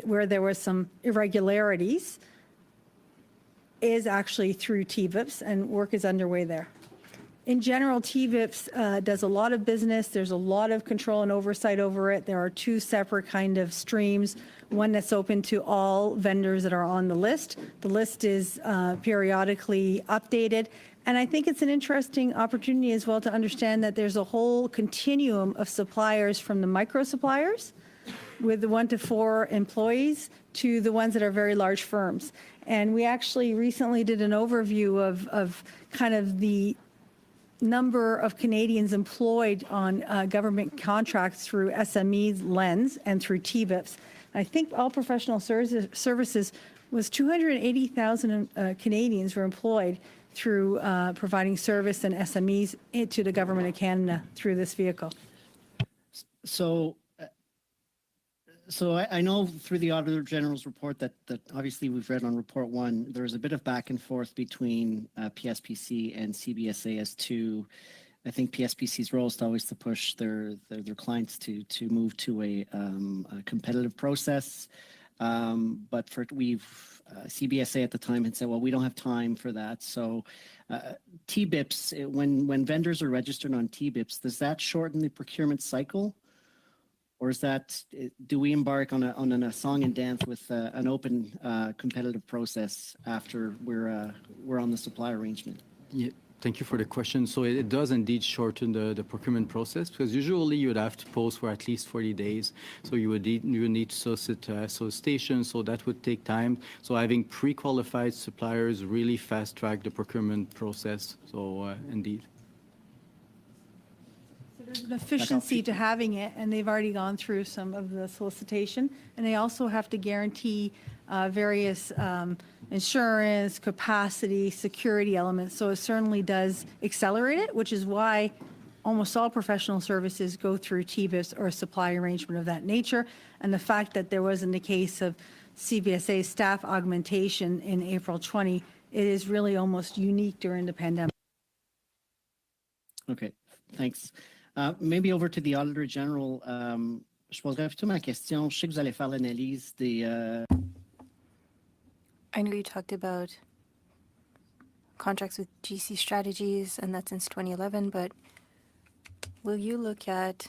S12: where there was some irregularities, is actually through TBIPs, and work is underway there. In general, TBIPs does a lot of business. There's a lot of control and oversight over it. There are 2 separate kind of streams, one that's open to all vendors that are on the list. The list is periodically updated. And I think it's an interesting opportunity as well to understand that there's a whole continuum of suppliers, from the micro suppliers with the 1 to 4 employees to the ones that are very large firms. And we actually recently did an overview of kind of the number of Canadians employed on government contracts through SMEs lens and through TBIPs. I think all professional services was 280,000 Canadians were employed through providing service and SMEs to the government of Canada through this vehicle.
S18: So I know through the Auditor General's report that obviously we've read on Report 1, there's a bit of back and forth between PSPC and CBSA as to, I think PSPC's role is always to push their clients to move to a competitive process. But CBSA at the time had said, well, we don't have time for that. So TBIPs, when vendors are registered on TBIPs, does that shorten the procurement cycle? Or is that, do we embark on a song and dance with an open competitive process after we're on the supply arrangement?
S15: Yeah, thank you for the question. So it does indeed shorten the procurement process, because usually you would have to post for at least 40 days. So you would need to solicit solicitation, so that would take time. So having pre-qualified suppliers really fast track the procurement process. So indeed.
S12: There's an efficiency to having it, and they've already gone through some of the solicitation, and they also have to guarantee various insurance, capacity, security elements. So it certainly does accelerate it, which is why almost all professional services go through TBIS or a supply arrangement of that nature. And the fact that there wasn't a case of CBSA staff augmentation in April 20, it is really almost unique during the pandemic.
S18: Okay, thanks. Maybe over to the Auditor General. Je poserai plutôt ma question. Je sais que vous allez faire l'analyse des...
S9: I know you talked about contracts with GC Strategies, and that's since 2011, but will you look at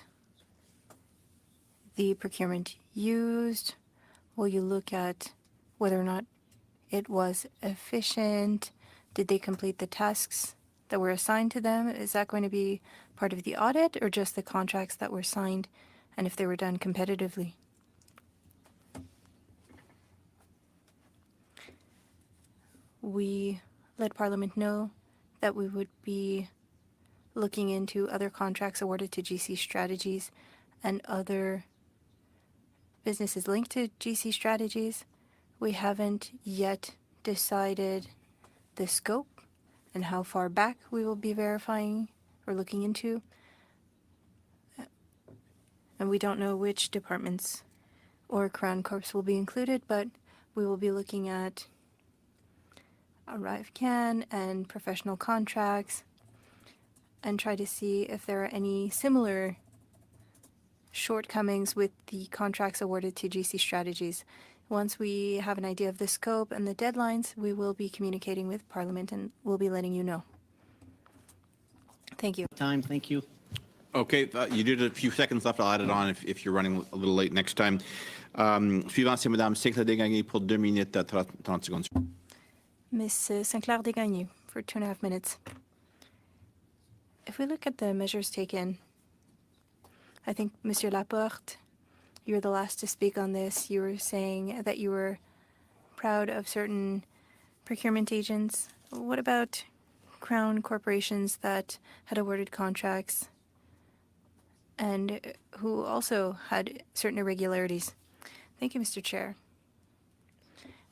S9: the procurement used? Will you look at whether or not it was efficient? Did they complete the tasks that were assigned to them? Is that going to be part of the audit, or just the contracts that were signed and if they were done competitively? We let Parliament know that we would be looking into other contracts awarded to GC Strategies and other businesses linked to GC Strategies. We haven't yet decided the scope and how far back we will be verifying or looking into. And we don't know which departments or Crown Corps will be included, but we will be looking at ArriveCan and professional contracts and try to see if there are any similar shortcomings with the contracts awarded to GC Strategies. Once we have an idea of the scope and the deadlines, we will be communicating with Parliament and we'll be letting you know. Thank you.
S18: Thank you.
S8: Okay, you did a few seconds left. I'll add it on if you're running a little late next time. Suivant, c'est Madame Sinclair Desgagnés pour 2 minutes à 30 secondes.
S9: Ms. Sinclair Desgagnés for 2.5 minutes. If we look at the measures taken, I think Monsieur Laporte, you were the last to speak on this. You were saying that you were proud of certain procurement agents. What about Crown corporations that had awarded contracts and who also had certain irregularities? Thank you, Mr. Chair.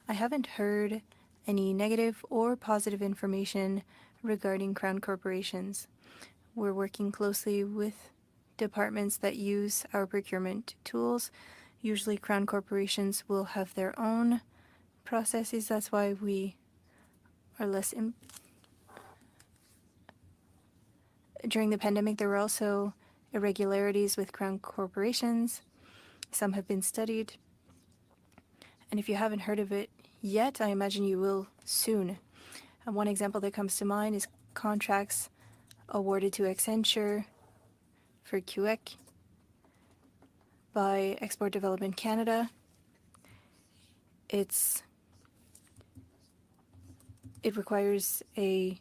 S9: I haven't heard any negative or positive information regarding Crown corporations. We're working closely with departments that use our procurement tools. Usually Crown corporations will have their own processes. That's why we are less... During the pandemic, there were also irregularities with Crown corporations. Some have been studied. And if you haven't heard of it yet, I imagine you will soon. And one example that comes to mind is contracts awarded to Accenture for Cpac by Export Development Canada. It requires a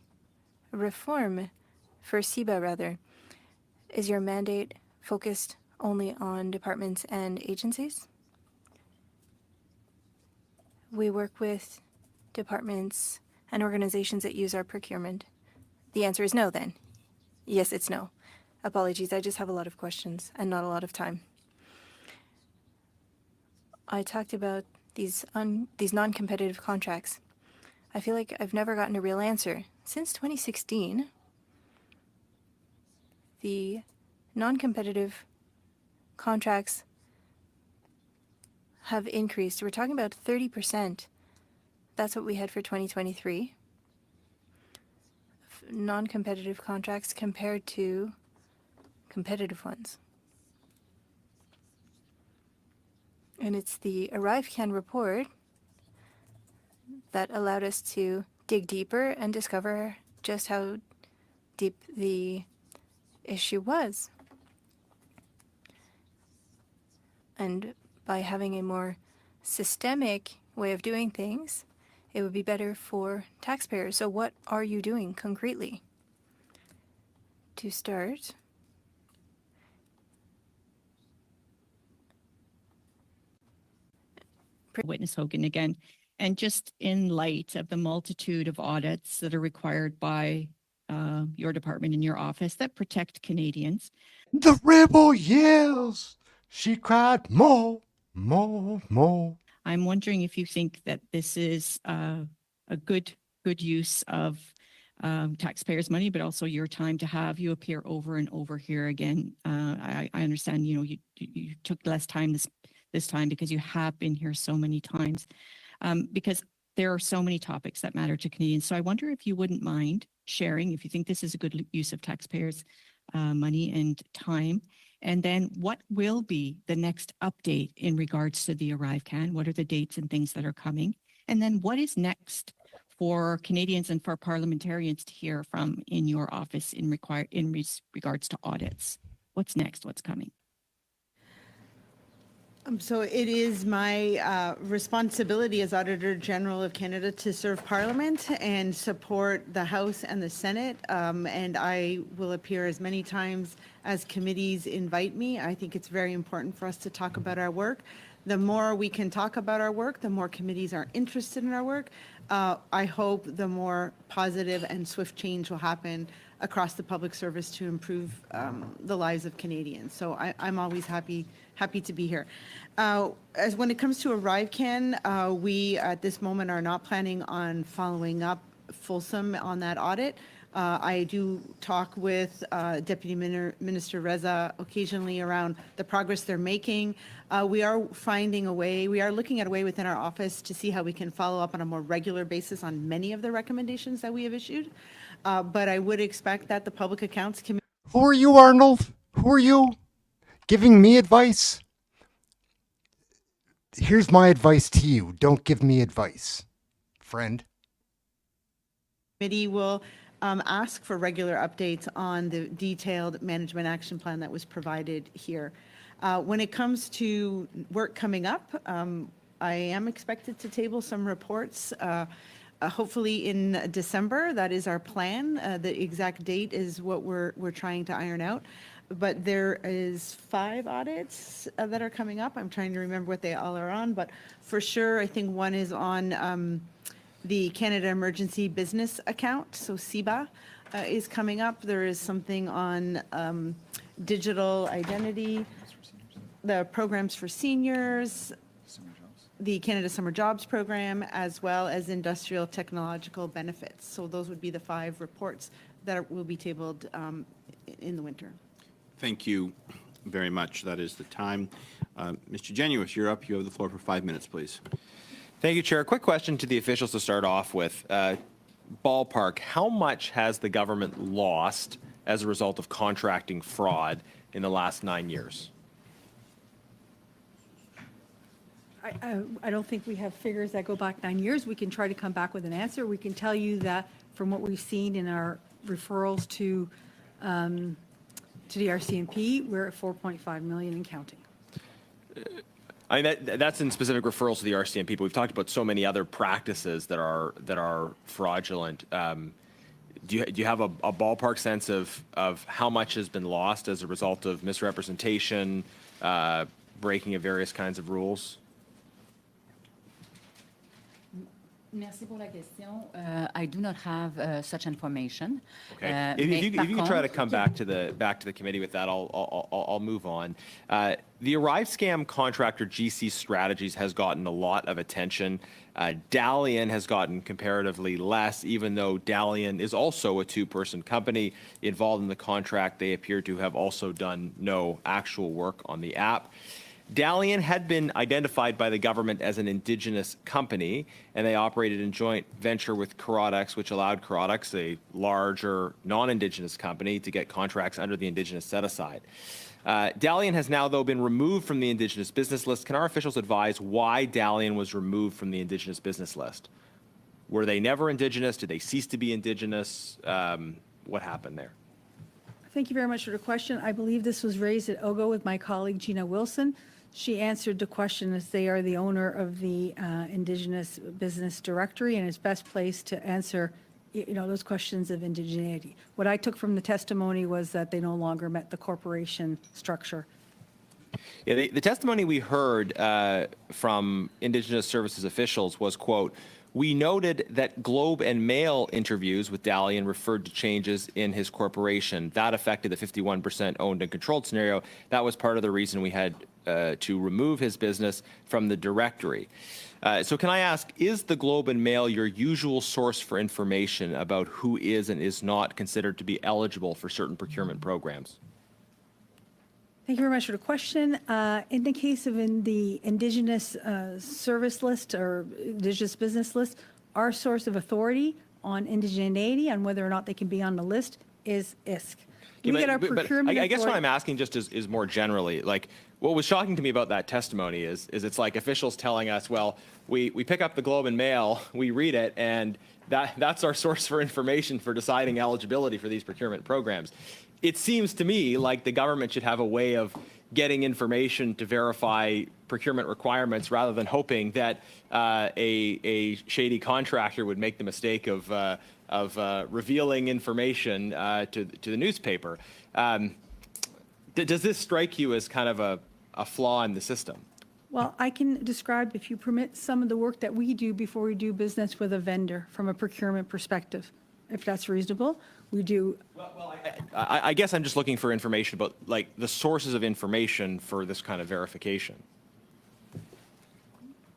S9: reform for CBA, rather. Is your mandate focused only on departments and agencies? we work with departments and organizations that use our procurement? The answer is no then. Yes, it's no. Apologies, I just have a lot of questions and not a lot of time. I talked about these non-competitive contracts. I feel like I've never gotten a real answer. Since 2016, the non-competitive contracts have increased. We're talking about 30%. That's what we had for 2023. Non-competitive contracts compared to competitive ones. And it's the ArriveCan report that allowed us to dig deeper and discover just how deep the issue was. And by having a more systemic way of doing things, it would be better for taxpayers. So what are you doing concretely? To start,
S17: Witness Hogan again. And just in light of the multitude of audits that are required by your department and your office that protect Canadians.
S1: The rebel yells. She cried, more, more, more.
S17: I'm wondering if you think that this is a good use of taxpayers' money, but also your time to have you appear over and over here again. I understand, you know, you took less time this time because you have been here so many times, because there are so many topics that matter to Canadians. So I wonder if you wouldn't mind sharing, if you think this is a good use of taxpayers' money and time. And then what will be the next update in regards to the ArriveCan? What are the dates and things that are coming? And then what is next for Canadians and for parliamentarians to hear from in your office in regards to audits? What's next? What's coming?
S11: So it is my responsibility as Auditor General of Canada to serve Parliament and support the House and the Senate, and I will appear as many times as committees invite me. I think it's very important for us to talk about our work. The more we can talk about our work, the more committees are interested in our work. I hope the more positive and swift change will happen across the public service to improve the lives of Canadians. So I'm always happy to be here. As when it comes to ArriveCan, we at this moment are not planning on following up fulsome on that audit. I do talk with Deputy Minister Reza occasionally around the progress they're making. We are finding a way, we are looking at a way within our office to see how we can follow up on a more regular basis on many of the recommendations that we have issued. But I would expect that the Public Accounts Committee...
S1: Who are you, Arnold? Who are you? Giving me advice? Here's my advice to you. Don't give me advice, friend.
S11: Committee will ask for regular updates on the detailed management action plan that was provided here. When it comes to work coming up, I am expected to table some reports, hopefully in December. That is our plan. The exact date is what we're trying to iron out. But there is 5 audits that are coming up. I'm trying to remember what they all are on, but for sure, I think one is on the Canada Emergency Business Account, so CBA is coming up. There is something on digital identity, the programs for seniors, the Canada Summer Jobs Program, as well as industrial technological benefits. So those would be the 5 reports that will be tabled in the winter.
S8: Thank you very much. That is the time. Mr. Genuis, you're up. You have the floor for 5 minutes, please.
S6: Thank you, Chair. Quick question to the officials to start off with. Ballpark, how much has the government lost as a result of contracting fraud in the last 9 years?
S12: I don't think we have figures that go back 9 years. We can try to come back with an answer. We can tell you that from what we've seen in our referrals to the RCMP, we're at 4.5 million and counting.
S6: I mean, that's in specific referrals to the RCMP, but we've talked about so many other practices that are fraudulent. Do you have a ballpark sense of how much has been lost as a result of misrepresentation, breaking of various kinds of rules?
S13: Merci pour la question. I do not have such information.
S6: Okay. If you can try to come back to the committee with that, I'll move on. The Arrive Scam contractor GC Strategies has gotten a lot of attention. Dalian has gotten comparatively less, even though Dalian is also a two-person company involved in the contract. They appear to have also done no actual work on the app. Dalian had been identified by the government as an Indigenous company, and they operated in joint venture with Corodex, which allowed Corodex, a larger non-Indigenous company, to get contracts under the Indigenous set-aside. Dalian has now, though, been removed from the Indigenous business list. Can our officials advise why Dalian was removed from the Indigenous business list? Were they never Indigenous? Did they cease to be Indigenous? What happened there?
S12: Thank you very much for the question. I believe this was raised at OGO with my colleague Gina Wilson. She answered the question as they are the owner of the Indigenous Business Directory and is best placed to answer those questions of indigeneity. What I took from the testimony was that they no longer met the corporation structure.
S6: Yeah, the testimony we heard from Indigenous Services officials was, quote, "We noted that Globe and Mail interviews with Dalian referred to changes in his corporation. That affected the 51% owned and controlled scenario. That was part of the reason we had to remove his business from the directory." So can I ask, is the Globe and Mail your usual source for information about who is and is not considered to be eligible for certain procurement programs?
S12: Thank you very much for the question. In the case of the Indigenous service list or Indigenous business list, our source of authority on indigeneity and whether or not they can be on the list is ISK. We get our procurement
S6: I guess what
S12: authority-
S6: I'm asking just is more generally, like, what was shocking to me about that testimony is it's like officials telling us, well, we pick up the Globe and Mail, we read it, and that's our source for information for deciding eligibility for these procurement programs. It seems to me like the government should have a way of getting information to verify procurement requirements rather than hoping that a shady contractor would make the mistake of revealing information to the newspaper. Does this strike you as kind of a flaw in the system?
S12: Well, I can describe, if you permit, some of the work that we do before we do business with a vendor from a procurement perspective, if that's reasonable. We do.
S6: I guess I'm just looking for information about, like, the sources of information for this kind of verification.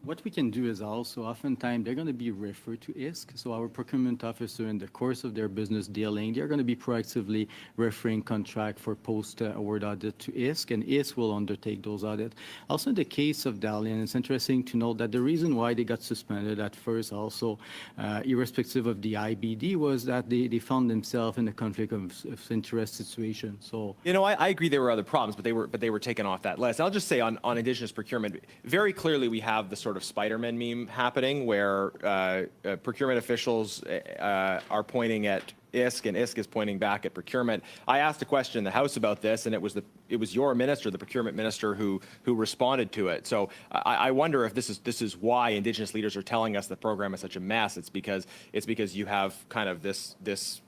S15: What we can do is also, oftentimes, they're going to be referred to ISK. So our procurement officer, in the course of their business dealing, they're going to be proactively referring contract for post-award audit to ISK, and ISK will undertake those audits. Also, in the case of Dalian, it's interesting to note that the reason why they got suspended at first, also, irrespective of the IBD, was that they found themselves in a conflict of interest situation. So,
S6: I agree there were other problems, but they were taken off that list. I'll just say on Indigenous procurement, very clearly we have the sort of Spider-Man meme happening where procurement officials are pointing at ISK and ISK is pointing back at procurement. I asked a question in the House about this, and it was your minister, the procurement minister, who responded to it. So I wonder if this is why Indigenous leaders are telling us the program is such a mess. It's because you have kind of this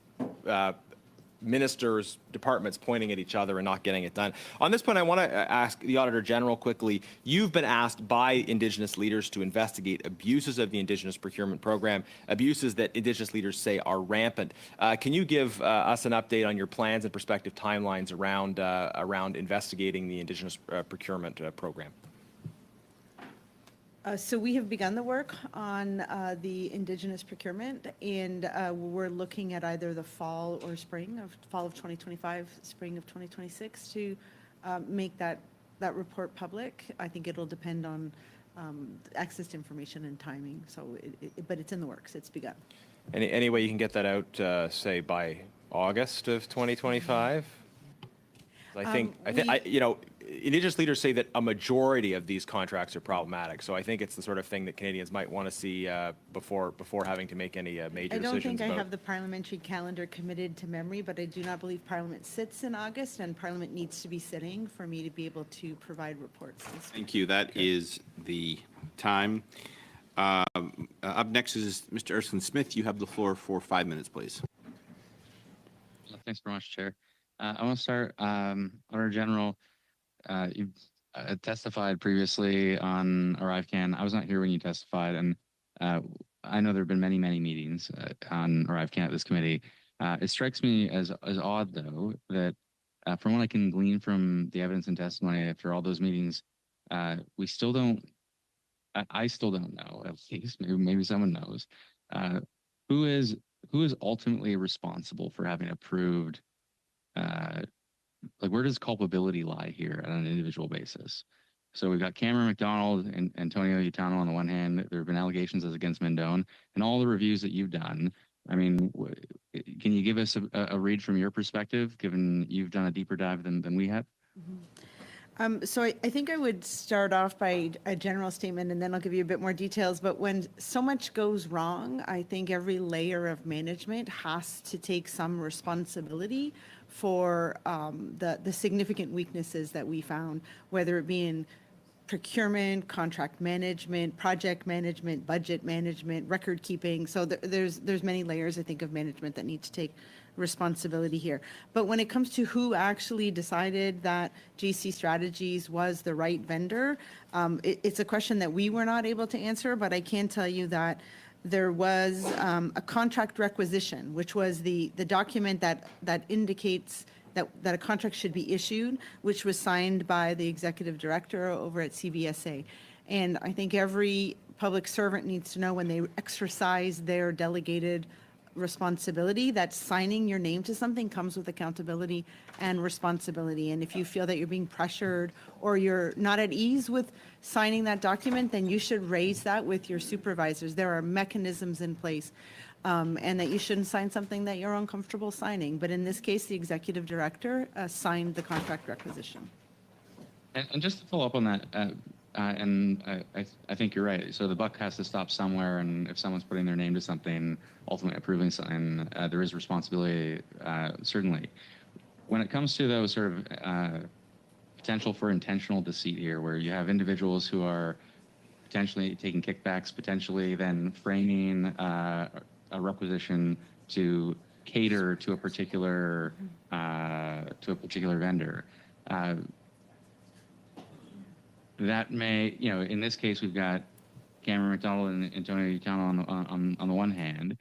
S6: ministers' departments pointing at each other and not getting it done. On this point, I want to ask the Auditor General quickly. You've been asked by Indigenous leaders to investigate abuses of the Indigenous procurement program, abuses that Indigenous leaders say are rampant. Can you give us an update on your plans and prospective timelines around investigating the Indigenous procurement program?
S11: So we have begun the work on the Indigenous procurement, and we're looking at either the fall of 2025, spring of 2026 to make that report public. I think it'll depend on access to information and timing. So, but it's in the works. It's begun.
S6: Any way you can get that out, say by August of 2025? I think Indigenous leaders say that a majority of these contracts are problematic. So I think it's the sort of thing that Canadians might want to see before having to make any major decisions.
S11: I don't think I have the parliamentary calendar committed to memory, but I do not believe Parliament sits in August, and Parliament needs to be sitting for me to be able to provide reports.
S8: Thank you. That is the time. Up next is Mr. Ursula Smith. You have the floor for 5 minutes, please.
S19: Thanks very much, Chair. I want to start, Auditor General. You testified previously on ArriveCan. I was not here when you testified, and I know there have been many, many meetings on ArriveCan at this committee. It strikes me as odd, though, that from what I can glean from the evidence and testimony after all those meetings, we still don't. I still don't know. At least maybe someone knows who is ultimately responsible for having approved. Like, where does culpability lie here on an individual basis? So we've got Cameron McDonald and Antonio Utano on the one hand. There have been allegations as against Mendon, and all the reviews that you've done. I mean, can you give us a read from your perspective, given you've done a deeper dive than we have?
S11: So I think I would start off by a general statement, and then I'll give you a bit more details. But when so much goes wrong, I think every layer of management has to take some responsibility for the significant weaknesses that we found, whether it be in procurement, contract management, project management, budget management, record keeping. So there's many layers, I think, of management that need to take responsibility here. But when it comes to who actually decided that GC Strategies was the right vendor, it's a question that we were not able to answer, but I can tell you that there was a contract requisition, which was the document that indicates that a contract should be issued, which was signed by the executive director over at CBSA. And I think every public servant needs to know when they exercise their delegated responsibility that signing your name to something comes with accountability and responsibility. And if you feel that you're being pressured or you're not at ease with signing that document, then you should raise that with your supervisors. There are mechanisms in place. And that you shouldn't sign something that you're uncomfortable signing. But in this case, the executive director signed the contract requisition.
S19: And just to follow up on that, I think you're right. So the buck has to stop somewhere, and if someone's putting their name to something, ultimately approving something, there is responsibility, certainly. When it comes to those sort of potential for intentional deceit here, where you have individuals who are potentially taking kickbacks, potentially then framing a requisition to cater to a particular vendor. That may, in this case, we've got Cameron McDonald and Antonio Utano on the one hand,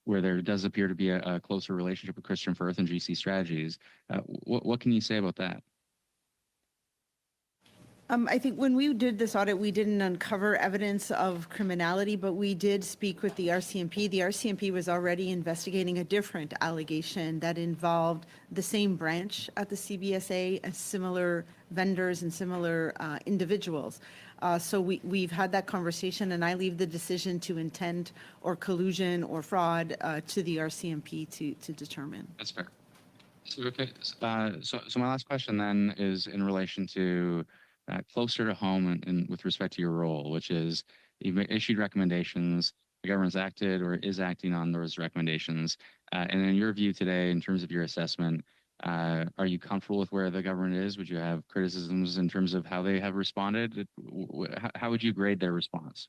S19: where there does appear to be a closer relationship with Christian Firth and GC Strategies. What can you say about that?
S11: I think when we did this audit, we didn't uncover evidence of criminality, but we did speak with the RCMP. The RCMP was already investigating a different allegation that involved the same branch at the CBSA and similar vendors and similar individuals. So we've had that conversation, and I leave the decision to intent or collusion or fraud to the RCMP to determine.
S19: That's fair. So, okay. So my last question then is in relation to closer to home and with respect to your role, which is you've issued recommendations, the government's acted or is acting on those recommendations. And in your view today, in terms of your assessment, are you comfortable with where the government is? Would you have criticisms in terms of how they have responded? How would you grade their response?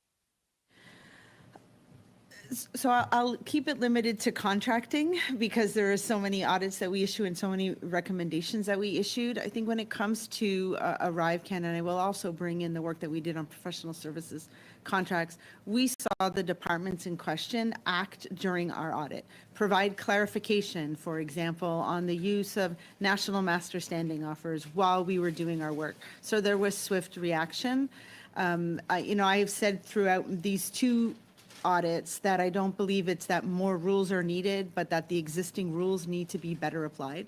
S11: So I'll keep it limited to contracting because there are so many audits that we issue and so many recommendations that we issued. I think when it comes to ArriveCan, and I will also bring in the work that we did on professional services contracts, we saw the departments in question act during our audit, provide clarification, for example, on the use of national master standing offers while we were doing our work. So there was swift reaction. I have said throughout these two audits that I don't believe it's that more rules are needed, but that the existing rules need to be better applied.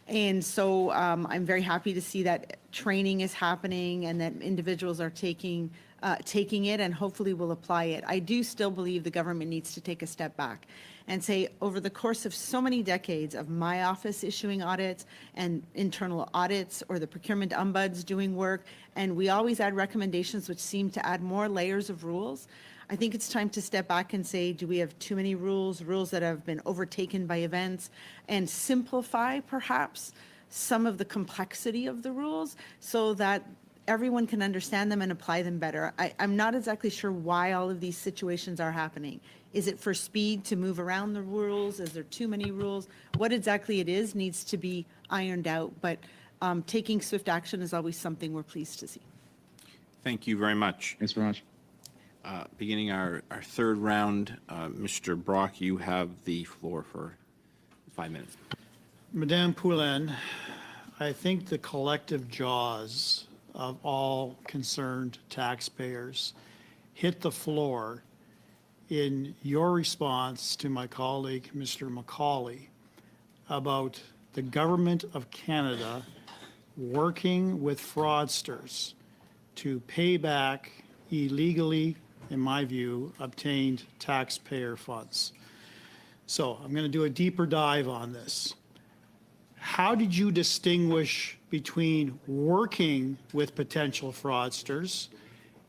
S11: And so I'm very happy to see that training is happening and that individuals are taking it and hopefully will apply it. I do still believe the government needs to take a step back and say, over the course of so many decades of my office issuing audits and internal audits or the procurement ombuds doing work, and we always add recommendations which seem to add more layers of rules, I think it's time to step back and say, do we have too many rules that have been overtaken by events, and simplify perhaps some of the complexity of the rules so that everyone can understand them and apply them better. I'm not exactly sure why all of these situations are happening. Is it for speed to move around the rules? Is there too many rules? What exactly it is needs to be ironed out, but taking swift action is always something we're pleased to see.
S8: Thank you very much.
S19: Thanks very much.
S8: beginning our third round. Mr. Brock, you have the floor for 5 minutes.
S10: Madame Poulin, I think the collective jaws of all concerned taxpayers hit the floor in your response to my colleague, Mr. Macaulay, about the Government of Canada working with fraudsters to pay back illegally, in my view, obtained taxpayer funds. So I'm going to do a deeper dive on this. How did you distinguish between working with potential fraudsters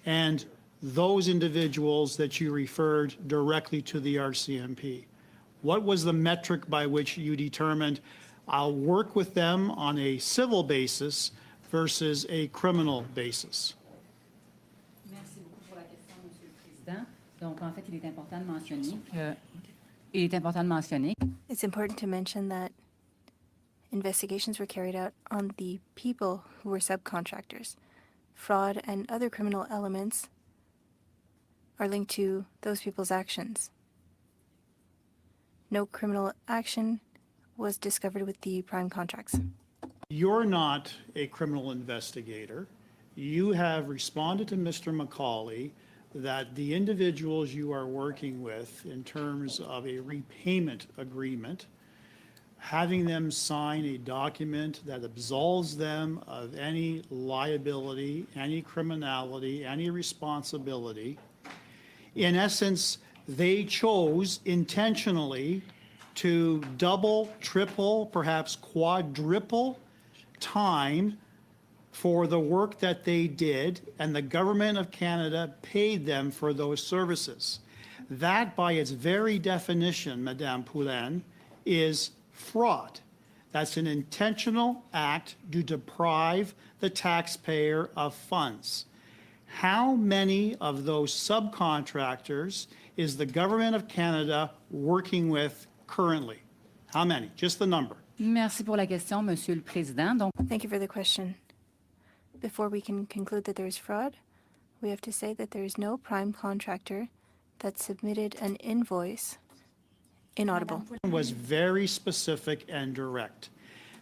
S10: and those individuals that you referred directly to the RCMP? What was the metric by which you determined I'll work with them on a civil basis versus a criminal basis?
S13: Merci beaucoup pour la question, Monsieur le Président. Donc, en fait, il est important de mentionner
S9: It's important to mention that investigations were carried out on the people who were subcontractors. Fraud and other criminal elements are linked to those people's actions. No criminal action was discovered with the prime contracts.
S10: You're not a criminal investigator. You have responded to Mr. Macaulay that the individuals you are working with in terms of a repayment agreement, having them sign a document that absolves them of any liability, any criminality, any responsibility. In essence, they chose intentionally to double, triple, perhaps quadruple time for the work that they did, and the Government of Canada paid them for those services. That, by its very definition, Madame Poulin, is fraud. That's an intentional act to deprive the taxpayer of funds. How many of those subcontractors is the Government of Canada working with currently? How many? Just the number.
S13: Merci pour la question, Monsieur le Président. Donc,
S9: Thank you for the question. Before we can conclude that there is fraud, we have to say that there is no prime contractor that submitted an invoice inaudible.
S10: Was very specific and direct.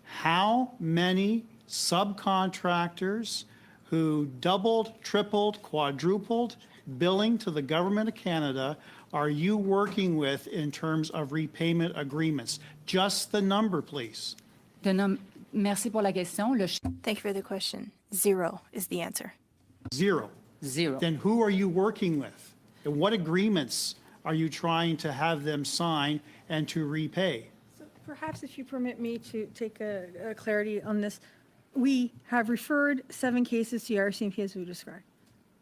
S10: How many subcontractors who doubled, tripled, quadrupled billing to the Government of Canada are you working with in terms of repayment agreements? Just the number, please.
S13: merci pour la question.
S9: Thank you for the question. 0 is the answer.
S10: Zero.
S13: Zero.
S10: Then who are you working with? And what agreements are you trying to have them sign and to repay?
S12: So perhaps if you permit me to take a clarity on this, we have referred 7 cases to the RCMP as we described.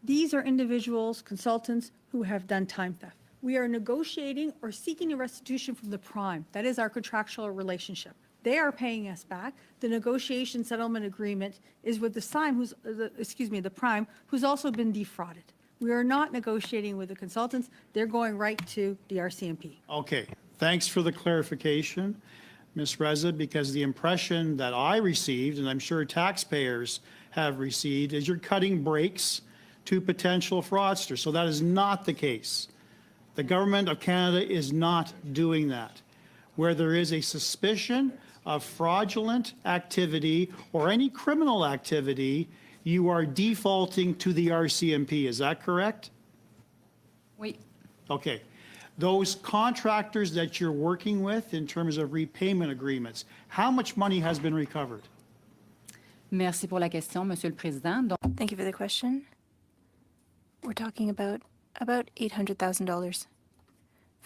S12: These are individuals, consultants, who have done time theft. We are negotiating or seeking a restitution from the prime. That is our contractual relationship. They are paying us back. The negotiation settlement agreement is with the prime, who's also been defrauded. We are not negotiating with the consultants. They're going right to the RCMP.
S10: Okay, thanks for the clarification, Ms. Reza, because the impression that I received, and I'm sure taxpayers have received, is you're cutting breaks to potential fraudsters. So that is not the case. The Government of Canada is not doing that. Where there is a suspicion of fraudulent activity or any criminal activity, you are defaulting to the RCMP. Is that correct?
S13: Oui.
S10: Okay. Those contractors that you're working with in terms of repayment agreements, how much money has been recovered?
S13: Merci pour la question, Monsieur le Président. Donc,
S9: Thank you for the question. We're talking about $800,000.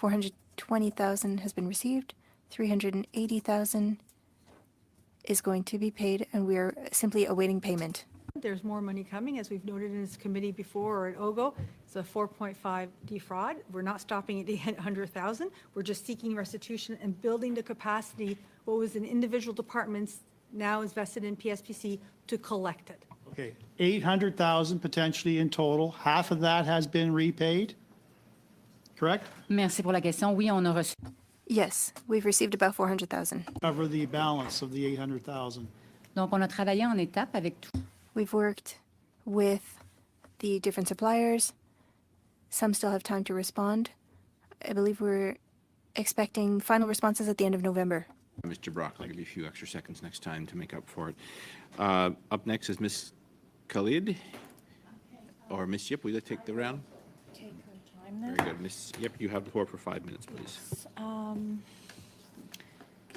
S9: $420,000 has been received. $380,000 is going to be paid, and we are simply awaiting payment.
S12: There's more money coming, as we've noted in this committee before, or at OGO. It's a 4.5 defraud. We're not stopping at 800,000. We're just seeking restitution and building the capacity, what was in individual departments now is vested in PSPC, to collect it.
S10: Okay, 800,000 potentially in total. Half of that has been repaid, correct?
S13: merci pour la question. Oui, on a reçu.
S9: Yes, we've received about $400,000.
S10: Cover the balance of the 800,000.
S13: Donc, on a travaillé en étapes avec tout.
S9: We've worked with the different suppliers Some still have time to respond. I believe we're expecting final responses at the end of November.
S8: Mr. Brock, I'll give you a few extra seconds next time to make up for it. Up next is Ms. Khalid, or Ms. Yip. Will you take the round?
S14: Take her time then.
S8: Very good. Ms. Yip, you have the floor for 5 minutes, please.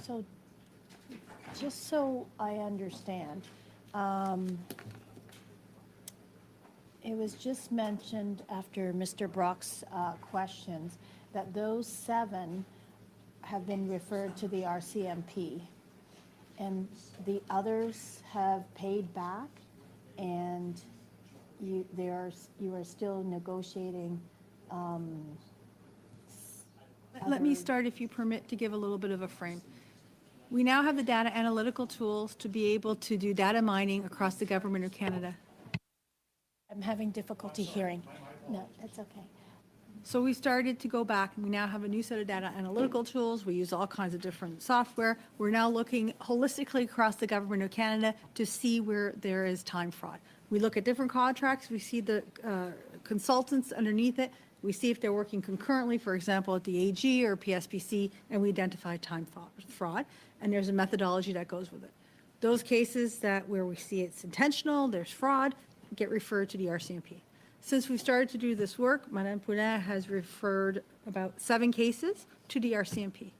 S14: So, just so I understand, it was just mentioned after Mr. Brock's questions that those 7 have been referred to the RCMP, and the others have paid back, and you are still negotiating.
S12: Let me start, if you permit, to give a little bit of a frame. We now have the data analytical tools to be able to do data mining across the government of Canada.
S14: I'm having difficulty hearing. No, that's okay.
S12: So we started to go back, and we now have a new set of data analytical tools. We use all kinds of different software. We're now looking holistically across the government of Canada to see where there is time fraud. We look at different contracts. We see the consultants underneath it. We see if they're working concurrently, for example, at the AG or PSPC, and we identify time fraud, and there's a methodology that goes with it. Those cases where we see it's intentional, there's fraud, get referred to the RCMP. Since we started to do this work, Madame Poulin has referred about 7 cases to the RCMP.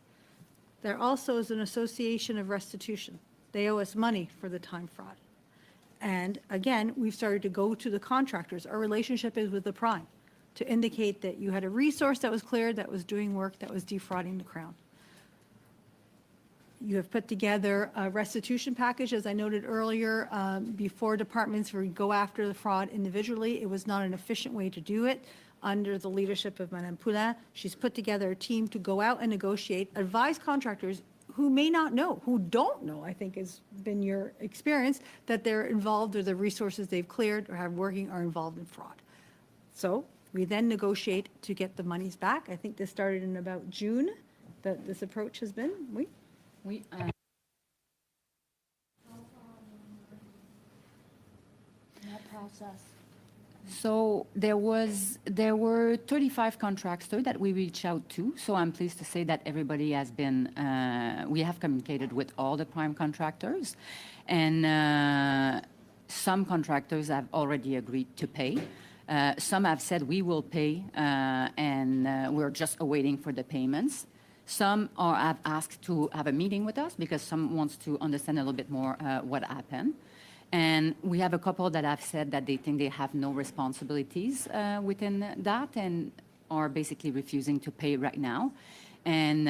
S12: There also is an association of restitution. They owe us money for the time fraud. And again, we've started to go to the contractors. Our relationship is with the prime to indicate that you had a resource that was cleared, that was doing work, that was defrauding the Crown. You have put together a restitution package, as I noted earlier, before departments would go after the fraud individually. It was not an efficient way to do it. Under the leadership of Madame Poulin, she's put together a team to go out and negotiate, advise contractors who may not know, who don't know, I think has been your experience, that they're involved or the resources they've cleared or have working are involved in fraud. So we then negotiate to get the monies back. I think this started in about June, that this approach has been.
S14: That process.
S13: So there were 35 contractors that we reached out to. So I'm pleased to say that everybody has been, we have communicated with all the prime contractors, and some contractors have already agreed to pay. Some have said we will pay, and we're just awaiting for the payments. Some have asked to have a meeting with us because some wants to understand a little bit more what happened. And we have a couple that have said that they think they have no responsibilities within that and are basically refusing to pay right now. And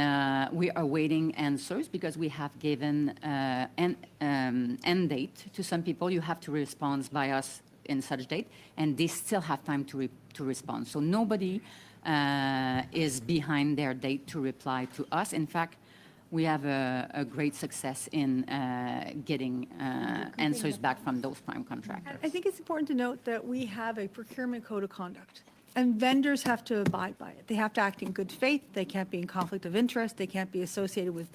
S13: we are waiting answers because we have given an end date to some people. You have to respond by us in such date, and they still have time to respond. So nobody is behind their date to reply to us. In fact, we have a great success in getting answers back from those prime contractors.
S12: I think it's important to note that we have a procurement code of conduct, and vendors have to abide by it. They have to act in good faith. They can't be in conflict of interest. They can't be associated with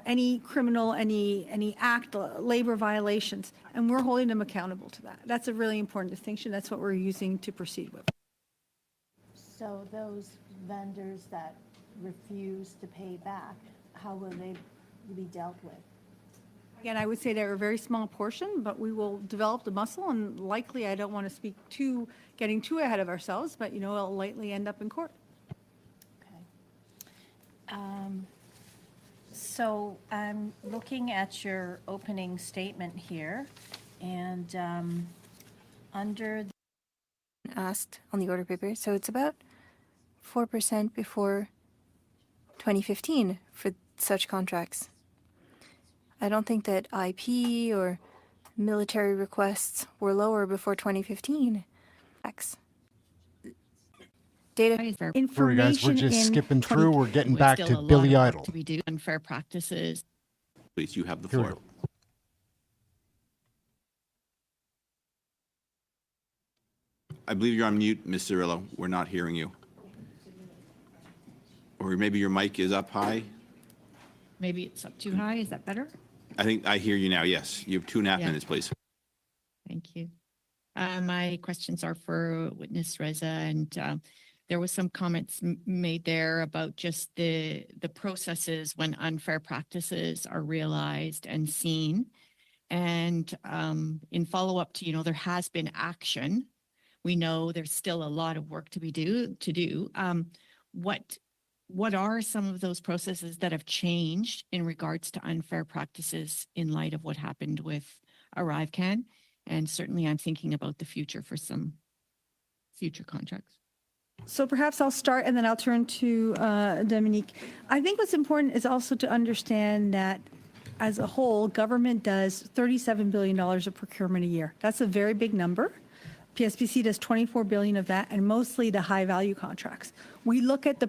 S12: any criminal, any act, labor violations, and we're holding them accountable to that. That's a really important distinction. That's what we're using to proceed with.
S14: So those vendors that refuse to pay back, how will they be dealt with?
S12: Again, I would say they're a very small portion, but we will develop the muscle, and likely, I don't want to speak getting too ahead of ourselves, but it'll likely end up in court.
S14: Okay. So I'm looking at your opening statement here, and under
S9: Asked on the order paper, so it's about 4% before 2015 for such contracts. I don't think that IP or military requests were lower before 2015. Data
S1: Sorry guys, we're just skipping through. We're getting back to Billy Idol.
S17: We do unfair practices.
S8: Please, you have the floor. I believe you're on mute, Ms. Cirillo. We're not hearing you. Or maybe your mic is up high.
S17: Maybe it's up too high. Is that better?
S8: I think I hear you now, yes. You have 2.5
S17: Yeah.
S8: minutes, please.
S17: Thank you. My questions are for witness Reza, and there was some comments made there about just the processes when unfair practices are realized and seen. And in follow-up to, there has been action. We know there's still a lot of work to do. What are some of those processes that have changed in regards to unfair practices in light of what happened with ArriveCan? And certainly I'm thinking about the future for some future contracts.
S12: So perhaps I'll start and then I'll turn to Dominique. I think what's important is also to understand that as a whole, government does $37 billion of procurement a year. That's a very big number. PSPC does $24 billion of that, and mostly the high value contracts. We look at the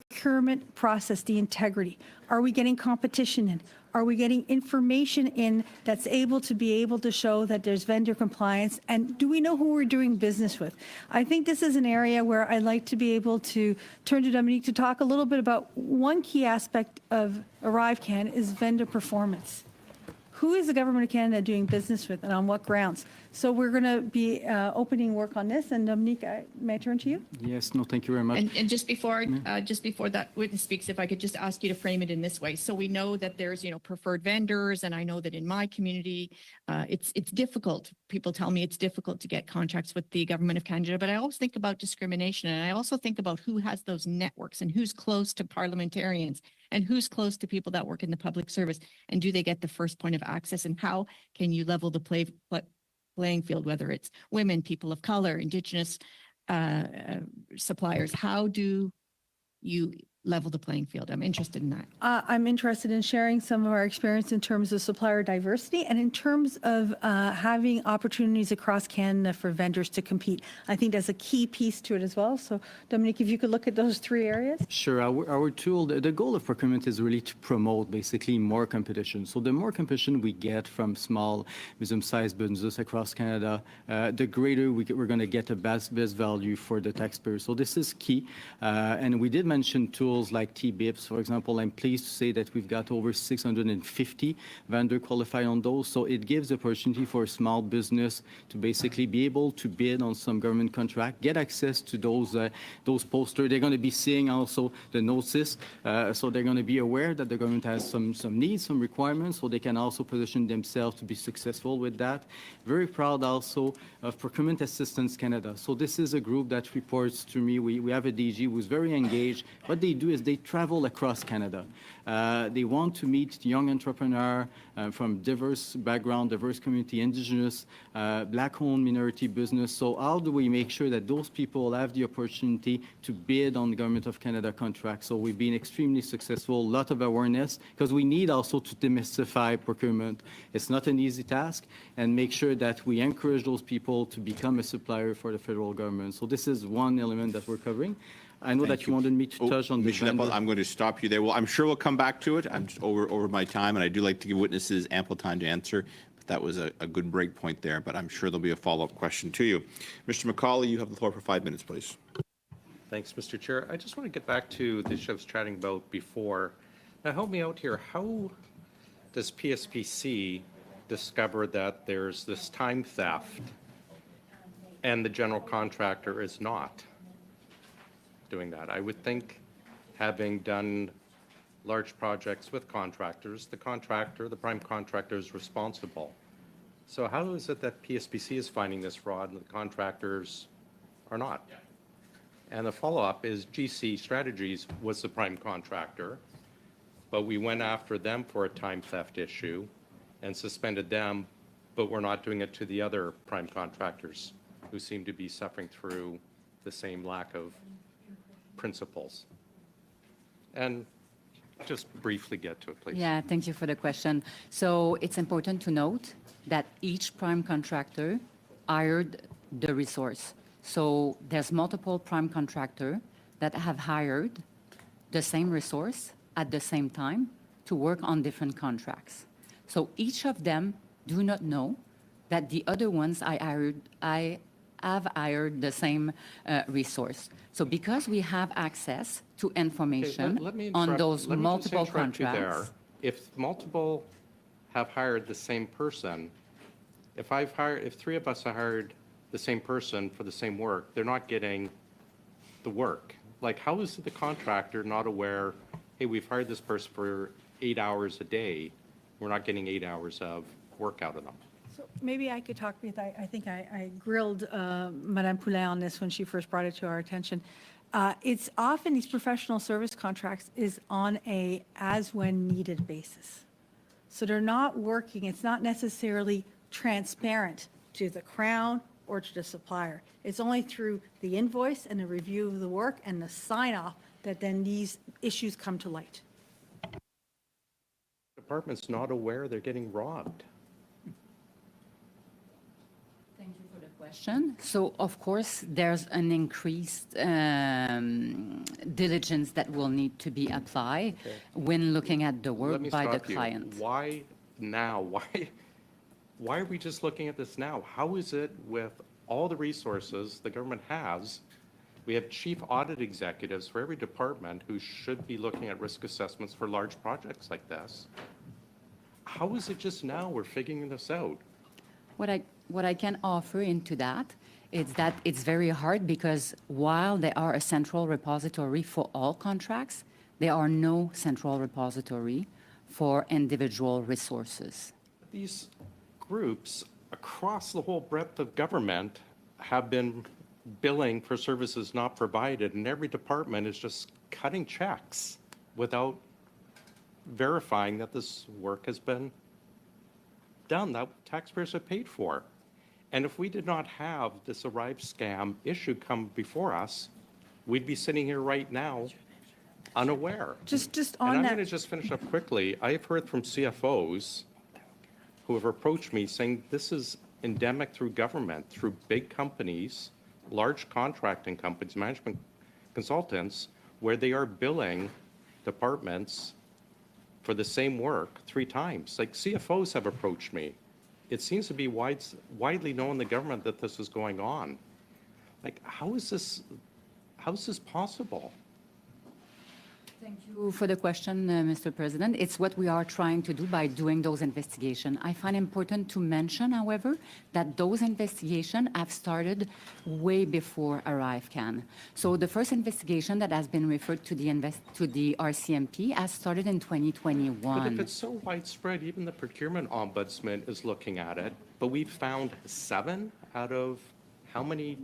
S12: procurement process, the integrity. Are we getting competition in? Are we getting information in that's able to show that there's vendor compliance? And do we know who we're doing business with? I think this is an area where I'd like to be able to turn to Dominique to talk a little bit about one key aspect of ArriveCan is vendor performance. Who is the government of Canada doing business with and on what grounds? So we're going to be opening work on this. And Dominique, may I turn to you?
S15: Yes, no, thank you very much.
S17: And just before that witness speaks, if I could just ask you to frame it in this way. So we know that there's, preferred vendors, and I know that in my community, it's difficult. People tell me it's difficult to get contracts with the government of Canada, but I always think about discrimination, and I also think about who has those networks and who's close to parliamentarians and who's close to people that work in the public service, and do they get the first point of access, and how can you level the playing field, whether it's women, people of color, Indigenous suppliers? How do you level the playing field? I'm interested in that.
S12: I'm interested in sharing some of our experience in terms of supplier diversity and in terms of having opportunities across Canada for vendors to compete. I think that's a key piece to it as well. So Dominique, if you could look at those three areas.
S15: Sure. Our tool, the goal of procurement is really to promote basically more competition. So the more competition we get from small, medium-sized businesses across Canada, the greater we're going to get the best value for the taxpayer. So this is key. And we did mention tools like TBIPs, for example. I'm pleased to say that we've got over 650 vendor qualified on those. So it gives the opportunity for a small business to basically be able to bid on some government contract, get access to those posters. They're going to be seeing also the notice. So they're going to be aware that the government has some needs, some requirements, so they can also position themselves to be successful with that. Very proud also of Procurement Assistance Canada. So this is a group that reports to me. We have a DG who's very engaged. What they do is they travel across Canada. They want to meet young entrepreneurs from diverse background, diverse community, Indigenous, Black-owned minority business. So how do we make sure that those people have the opportunity to bid on the Government of Canada contracts? So we've been extremely successful, a lot of awareness, because we need also to demystify procurement. It's not an easy task, and make sure that we encourage those people to become a supplier for the federal government. So this is one element that we're covering. I know that you wanted me to touch on the vendor.
S8: I'm going to stop you there. Well, I'm sure we'll come back to it. I'm just over my time, and I do like to give witnesses ample time to answer. But that was a good break point there, but I'm sure there'll be a follow-up question to you. Mr. McCauley, you have the floor for 5 minutes, please.
S4: Thanks, Mr. Chair. I just want to get back to the issue I was chatting about before. Now, help me out here. How does PSPC discover that there's this time theft and the general contractor is not doing that? I would think, having done large projects with contractors, the prime contractor is responsible. So how is it that PSPC is finding this fraud and the contractors are not? And the follow-up is GC Strategies was the prime contractor, but we went after them for a time theft issue and suspended them, but we're not doing it to the other prime contractors who seem to be suffering through the same lack of principles. And just briefly get to it, please.
S13: Yeah, thank you for the question. So it's important to note that each prime contractor hired the resource. So there's multiple prime contractors that have hired the same resource at the same time to work on different contracts. So each of them do not know that the other ones I have hired the same resource. So because we have access to information on those multiple contracts.
S4: If multiple have hired the same person, if three of us have hired the same person for the same work, they're not getting the work. Like, how is the contractor not aware, hey, we've hired this person for 8 hours a day, we're not getting 8 hours of work out of them?
S12: So maybe I could talk with, I think I grilled Madame Poulin on this when she first brought it to our attention. It's often these professional service contracts is on a as when needed basis. So they're not working, it's not necessarily transparent to the Crown or to the supplier. It's only through the invoice and the review of the work and the sign off that then these issues come to light.
S4: Department's not aware they're getting robbed.
S13: Thank you for the question. So, of course, there's an increased diligence that will need to be applied when looking at the work by the client.
S4: Why now? Why are we just looking at this now? How is it with all the resources the government has? We have chief audit executives for every department who should be looking at risk assessments for large projects like this. How is it just now we're figuring this out?
S13: What I can offer into that is that it's very hard because while they are a central repository for all contracts, there are no central repository for individual resources.
S4: These groups across the whole breadth of government have been billing for services not provided, and every department is just cutting checks without verifying that this work has been done, that taxpayers have paid for. And if we did not have this Arrive scam issue come before us, we'd be sitting here right now unaware.
S12: Just
S4: and
S12: on
S4: I'm
S12: that.
S4: going to just finish up quickly. I have heard from CFOs who have approached me saying this is endemic through government, through big companies, large contracting companies, management consultants, where they are billing departments for the same work 3 times. Like CFOs have approached me. It seems to be widely known in the government that this is going on. Like, how is this possible?
S13: Thank you for the question, Mr. President. It's what we are trying to do by doing those investigations. I find important to mention, however, that those investigations have started way before Arrive can. So the first investigation that has been referred to the RCMP has started in 2021.
S4: But if it's so widespread, even the procurement ombudsman is looking at it. But we've found 7 out of how many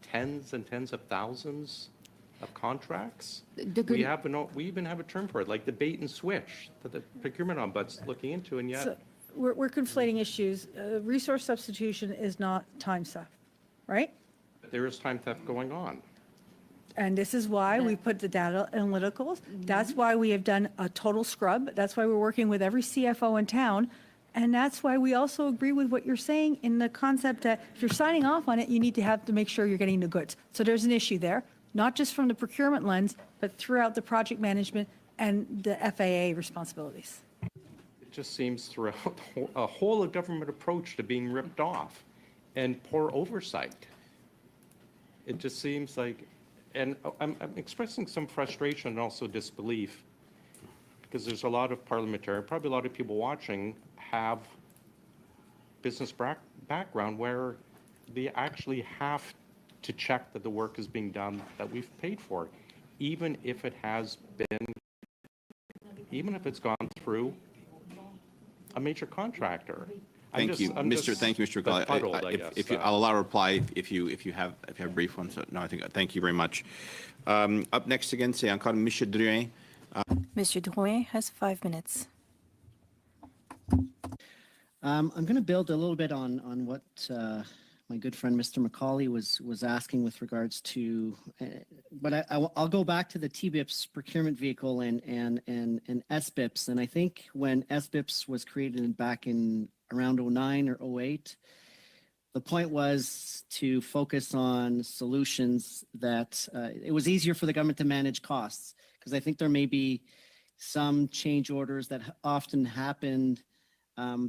S4: tens and tens of thousands of contracts? We even have a term for it, like the bait and switch that the procurement ombudsman is looking into, and yet...
S12: So we're conflating issues. Resource substitution is not time theft, right?
S4: There is time theft going on.
S12: And this is why we put the data analyticals. That's why we have done a total scrub. That's why we're working with every CFO in town. And that's why we also agree with what you're saying in the concept that if you're signing off on it, you need to have to make sure you're getting the goods. So there's an issue there, not just from the procurement lens, but throughout the project management and the FAA responsibilities.
S4: It just seems throughout a whole of government approach to being ripped off and poor oversight. It just seems like, and I'm expressing some frustration and also disbelief because there's a lot of parliamentarians, probably a lot of people watching have business background where they actually have to check that the work is being done that we've paid for, even if it has been, even if it's gone through a major contractor.
S8: Thank you, Mr. Gall. If you, I'll allow a reply if you have a brief one. So no, I think thank you very much. Up next again, c'est encore Monsieur Drouin.
S9: Mr. Drouin has 5 minutes.
S18: I'm going to build a little bit on what my good friend Mr. McCauley was asking with regards to, but I'll go back to the TBIPS procurement vehicle and SBIPS. And I think when SBIPS was created back in around 09 or 08, the point was to focus on solutions that it was easier for the government to manage costs, because I think there may be some change orders that often happened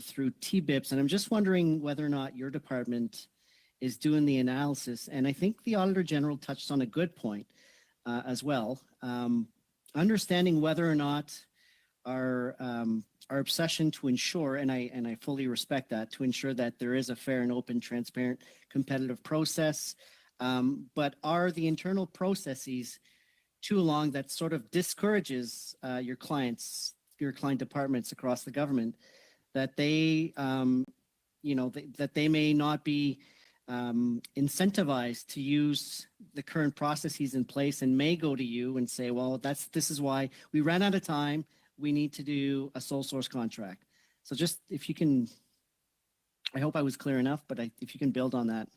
S18: through TBIPS. And I'm just wondering whether or not your department is doing the analysis. And I think the Auditor General touched on a good point as well. Understanding whether or not our obsession to ensure, and I fully respect that, to ensure that there is a fair and open, transparent, competitive process. But are the internal processes too long that sort of discourages your client departments across the government, that they, that they may not be incentivized to use the current processes in place and may go to you and say, well, this is why we ran out of time. We need to do a sole source contract. So just if you can, I hope I was clear enough, but if you can build on that.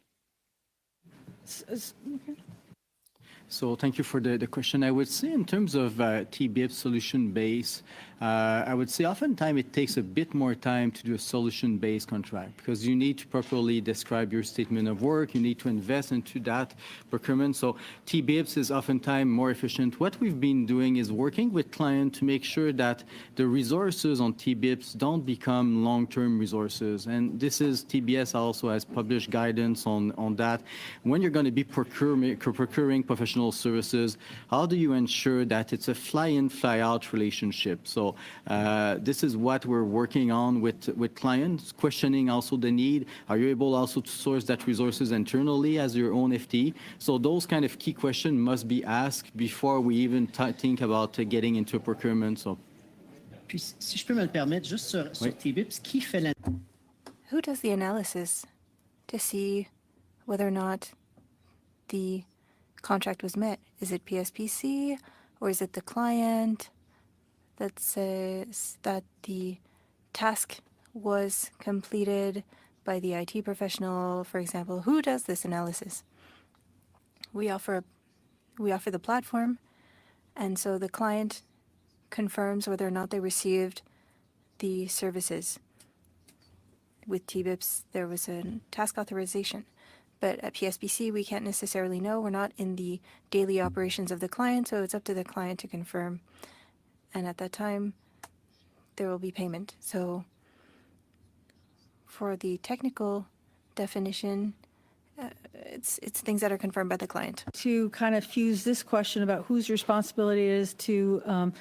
S15: So thank you for the question. I would say in terms of TBIP solution base, I would say oftentimes it takes a bit more time to do a solution-based contract because you need to properly describe your statement of work. You need to invest into that procurement. So TBIPs is oftentimes more efficient. What we've been doing is working with clients to make sure that the resources on TBIPs don't become long-term resources. And this is TBS also has published guidance on that. When you're going to be procuring professional services, how do you ensure that it's a fly-in, fly-out relationship? So this is what we're working on with clients, questioning also the need. Are you able also to source that resources internally as your own FTE? So those kind of key questions must be asked before we even think about getting into procurement. So.
S18: Puis, si je peux me le permettre, juste sur TBIPs, qui fait la... Who does the analysis to see whether or not the contract was met? Is it PSPC or is it the client that says that the task was completed by the IT professional, for example? Who does this analysis? We offer the platform, and so the client confirms whether or not they received the services. With TBIPs, there was a task authorization. But at PSPC, we can't necessarily know. We're not in the daily operations of the client, so it's up to the client to confirm. And at that time, there will be payment. So for the technical definition, it's things that are confirmed by the client.
S12: To kind of fuse this question about whose responsibility it is to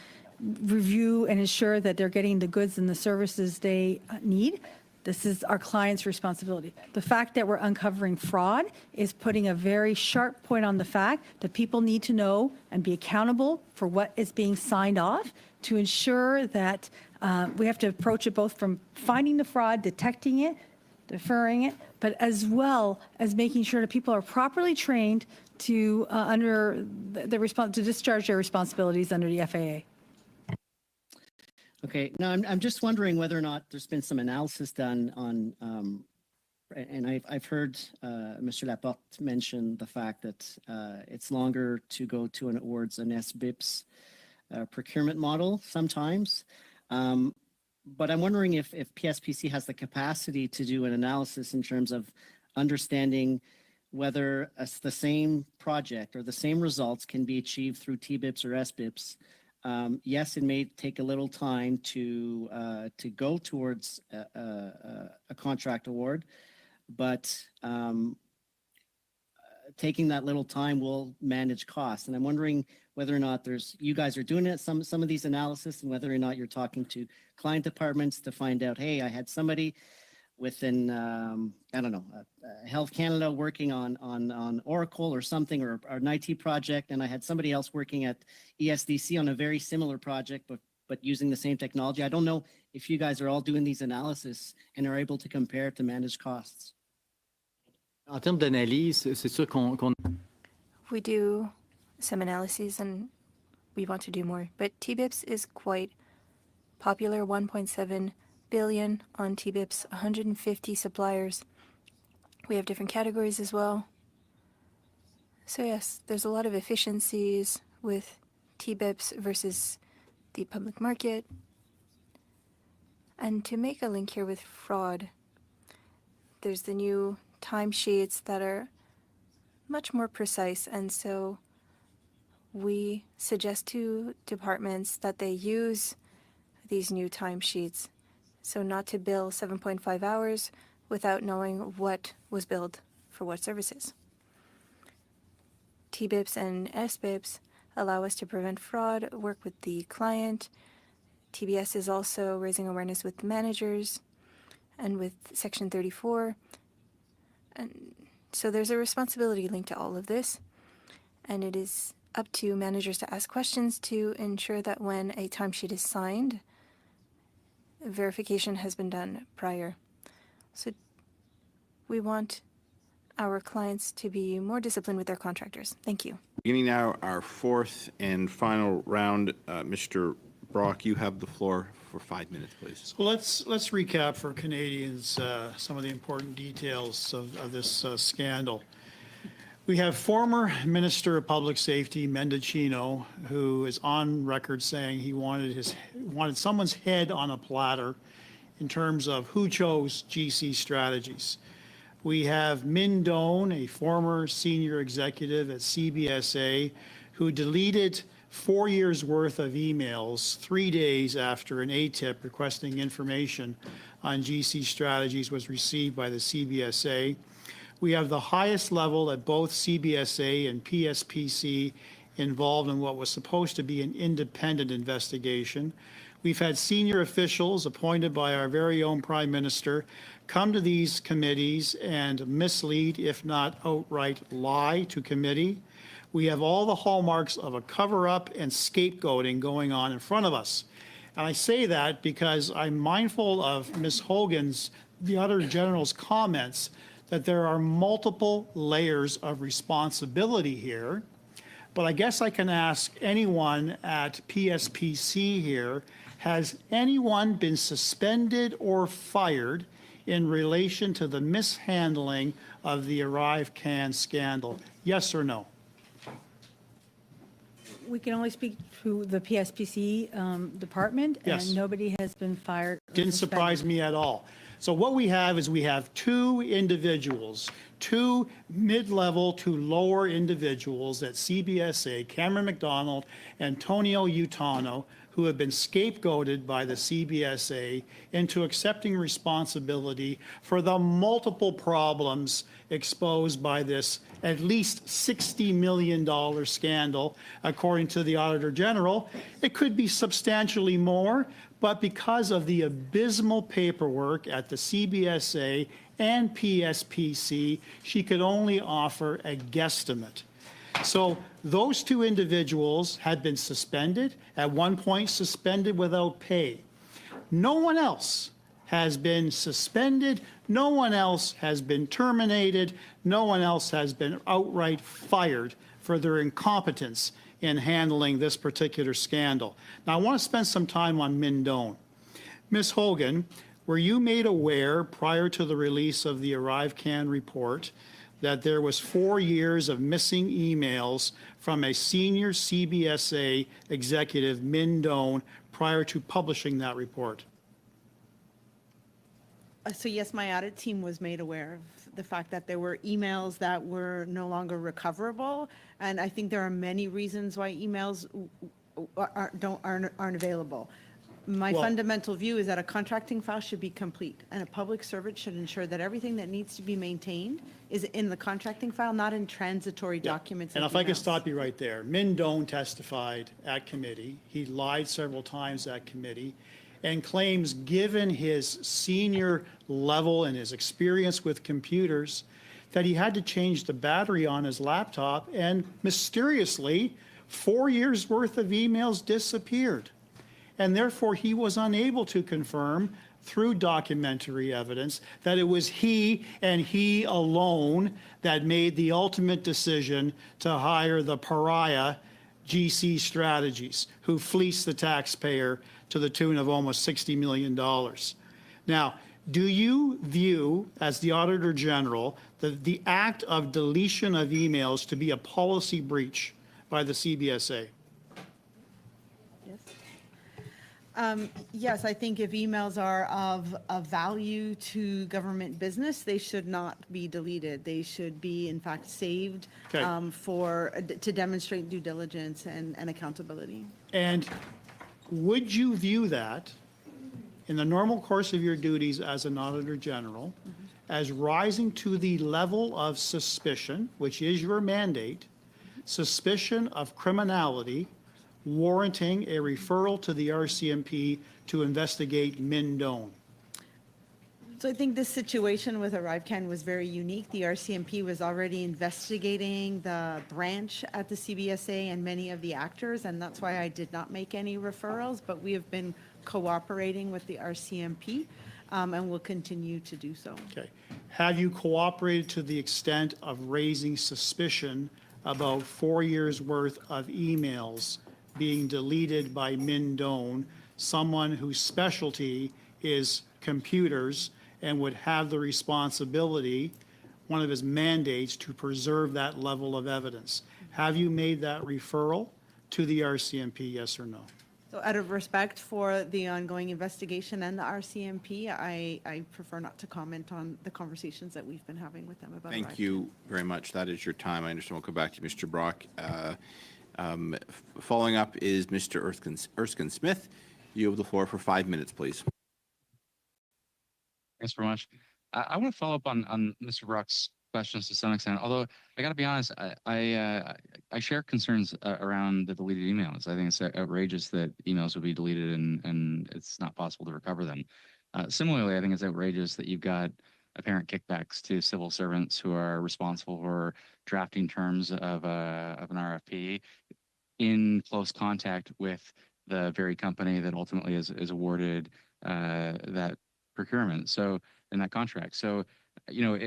S12: review and ensure that they're getting the goods and the services they need, this is our client's responsibility. The fact that we're uncovering fraud is putting a very sharp point on the fact that people need to know and be accountable for what is being signed off to ensure that we have to approach it both from finding the fraud, detecting it, deferring it, but as well as making sure that people are properly trained to to discharge their responsibilities under the FAA.
S18: Okay, now I'm just wondering whether or not there's been some analysis done on, and I've heard Mr. Laporte mention the fact that it's longer to go towards an SBIPS procurement model sometimes. But I'm wondering if PSPC has the capacity to do an analysis in terms of understanding whether the same project or the same results can be achieved through TBIPs or SBIPs. Yes, it may take a little time to go towards a contract award, but taking that little time will manage costs. And I'm wondering whether or not you guys are doing it, some of these analysis, and whether or not you're talking to client departments to find out, hey, I had somebody within, I don't know, Health Canada working on Oracle or something, or an IT project, and I had somebody else working at ESDC on a very similar project, but using the same technology. I don't know if you guys are all doing these analysis and are able to compare to manage costs.
S15: En termes d'analyse, c'est sûr qu'on...
S9: We do some analyses and we want to do more, but TBIPs is quite popular, 1.7 billion on TBIPs, 150 suppliers. We have different categories as well. So yes, there's a lot of efficiencies with TBIPs versus the public market. And to make a link here with fraud, there's the new timesheets that are much more precise, and so we suggest to departments that they use these new timesheets, so not to bill 7.5 hours without knowing what was billed for what services. TBIPs and SBIPs allow us to prevent fraud, work with the client, TBS is also raising awareness with managers and with Section 34. And so there's a responsibility linked to all of this. And it is up to managers to ask questions to ensure that when a timesheet is signed, verification has been done prior. So we want our clients to be more disciplined with their contractors. Thank you.
S8: Beginning now our fourth and final round, Mr. Brock, you have the floor for 5 minutes, please.
S10: So let's recap for Canadians some of the important details of this scandal. We have former Minister of Public Safety, Mendocino, who is on record saying he wanted someone's head on a platter in terms of who chose GC Strategies. We have Min Doan, a former senior executive at CBSA, who deleted 4 years' worth of emails 3 days after an ATIP requesting information on GC Strategies was received by the CBSA. We have the highest level at both CBSA and PSPC involved in what was supposed to be an independent investigation. We've had senior officials appointed by our very own Prime Minister come to these committees and mislead, if not outright lie to committee. We have all the hallmarks of a cover-up and scapegoating going on in front of us. And I say that because I'm mindful of Ms. Hogan's, the Auditor General's comments that there are multiple layers of responsibility here. But I guess I can ask anyone at PSPC here, has anyone been suspended or fired in relation to the mishandling of the ArriveCAN scandal? Yes or no?
S12: We can only speak to the PSPC department,
S10: Yes.
S12: and nobody has been fired. or
S10: Didn't
S12: suspended.
S10: surprise me at all. So what we have is we have two individuals, two mid-level to lower individuals at CBSA, Cameron McDonald, Antonio Utano, who have been scapegoated by the CBSA into accepting responsibility for the multiple problems exposed by this at least $60 million scandal, according to the Auditor General. It could be substantially more, but because of the abysmal paperwork at the CBSA and PSPC, she could only offer a guesstimate. So those two individuals had been suspended, at one point suspended without pay. No one else has been suspended, no one else has been terminated, no one else has been outright fired for their incompetence in handling this particular scandal. Now, I want to spend some time on Min Doan. Ms. Hogan, were you made aware prior to the release of the ArriveCAN report that there was 4 years of missing emails from a senior CBSA executive, Min Doan, prior to publishing that report?
S11: So yes, my audit team was made aware of the fact that there were emails that were no longer recoverable, and I think there are many reasons why emails aren't available. My
S10: Well-
S11: fundamental view is that a contracting file should be complete, and a public servant should ensure that everything that needs to be maintained is in the contracting file, not in transitory documents.
S10: And
S11: like
S10: if I could
S11: emails.
S10: stop you right there, Min Doan testified at committee. He lied several times at committee and claims, given his senior level and his experience with computers, that he had to change the battery on his laptop, and mysteriously, 4 years' worth of emails disappeared. And therefore, he was unable to confirm through documentary evidence that it was he and he alone that made the ultimate decision to hire the pariah GC Strategies, who fleeced the taxpayer to the tune of almost $60 million. Now, do you view, as the Auditor General, the act of deletion of emails to be a policy breach by the CBSA?
S11: Yes, I think if emails are of value to government business, they should not be deleted. They should be, in fact, saved
S10: Okay.
S11: to demonstrate due diligence and accountability.
S10: And would you view that, in the normal course of your duties as an Auditor General, as rising to the level of suspicion, which is your mandate, suspicion of criminality, warranting a referral to the RCMP to investigate Mindone?
S11: So I think this situation with ArriveCan was very unique. The RCMP was already investigating the branch at the CBSA and many of the actors, and that's why I did not make any referrals, but we have been cooperating with the RCMP and will continue to do so.
S10: Okay. Have you cooperated to the extent of raising suspicion about 4 years' worth of emails being deleted by Mindone, someone whose specialty is computers and would have the responsibility, one of his mandates, to preserve that level of evidence? Have you made that referral to the RCMP, yes or no?
S11: So out of respect for the ongoing investigation and the RCMP, I prefer not to comment on the conversations that we've been having with them about
S8: Thank you very much. That is your time. I understand. We'll come back to you, Mr. Brock. Following up is Mr. Erskine Smith. You have the floor for 5 minutes, please.
S19: Thanks very much. I want to follow up on Mr. Brock's questions to some extent, although I got to be honest, I share concerns around the deleted emails. I think it's outrageous that emails would be deleted and it's not possible to recover them. Similarly, I think it's outrageous that you've got apparent kickbacks to civil servants who are responsible for drafting terms of an RFP in close contact with the very company that ultimately is awarded that procurement. So in that contract. So, you know,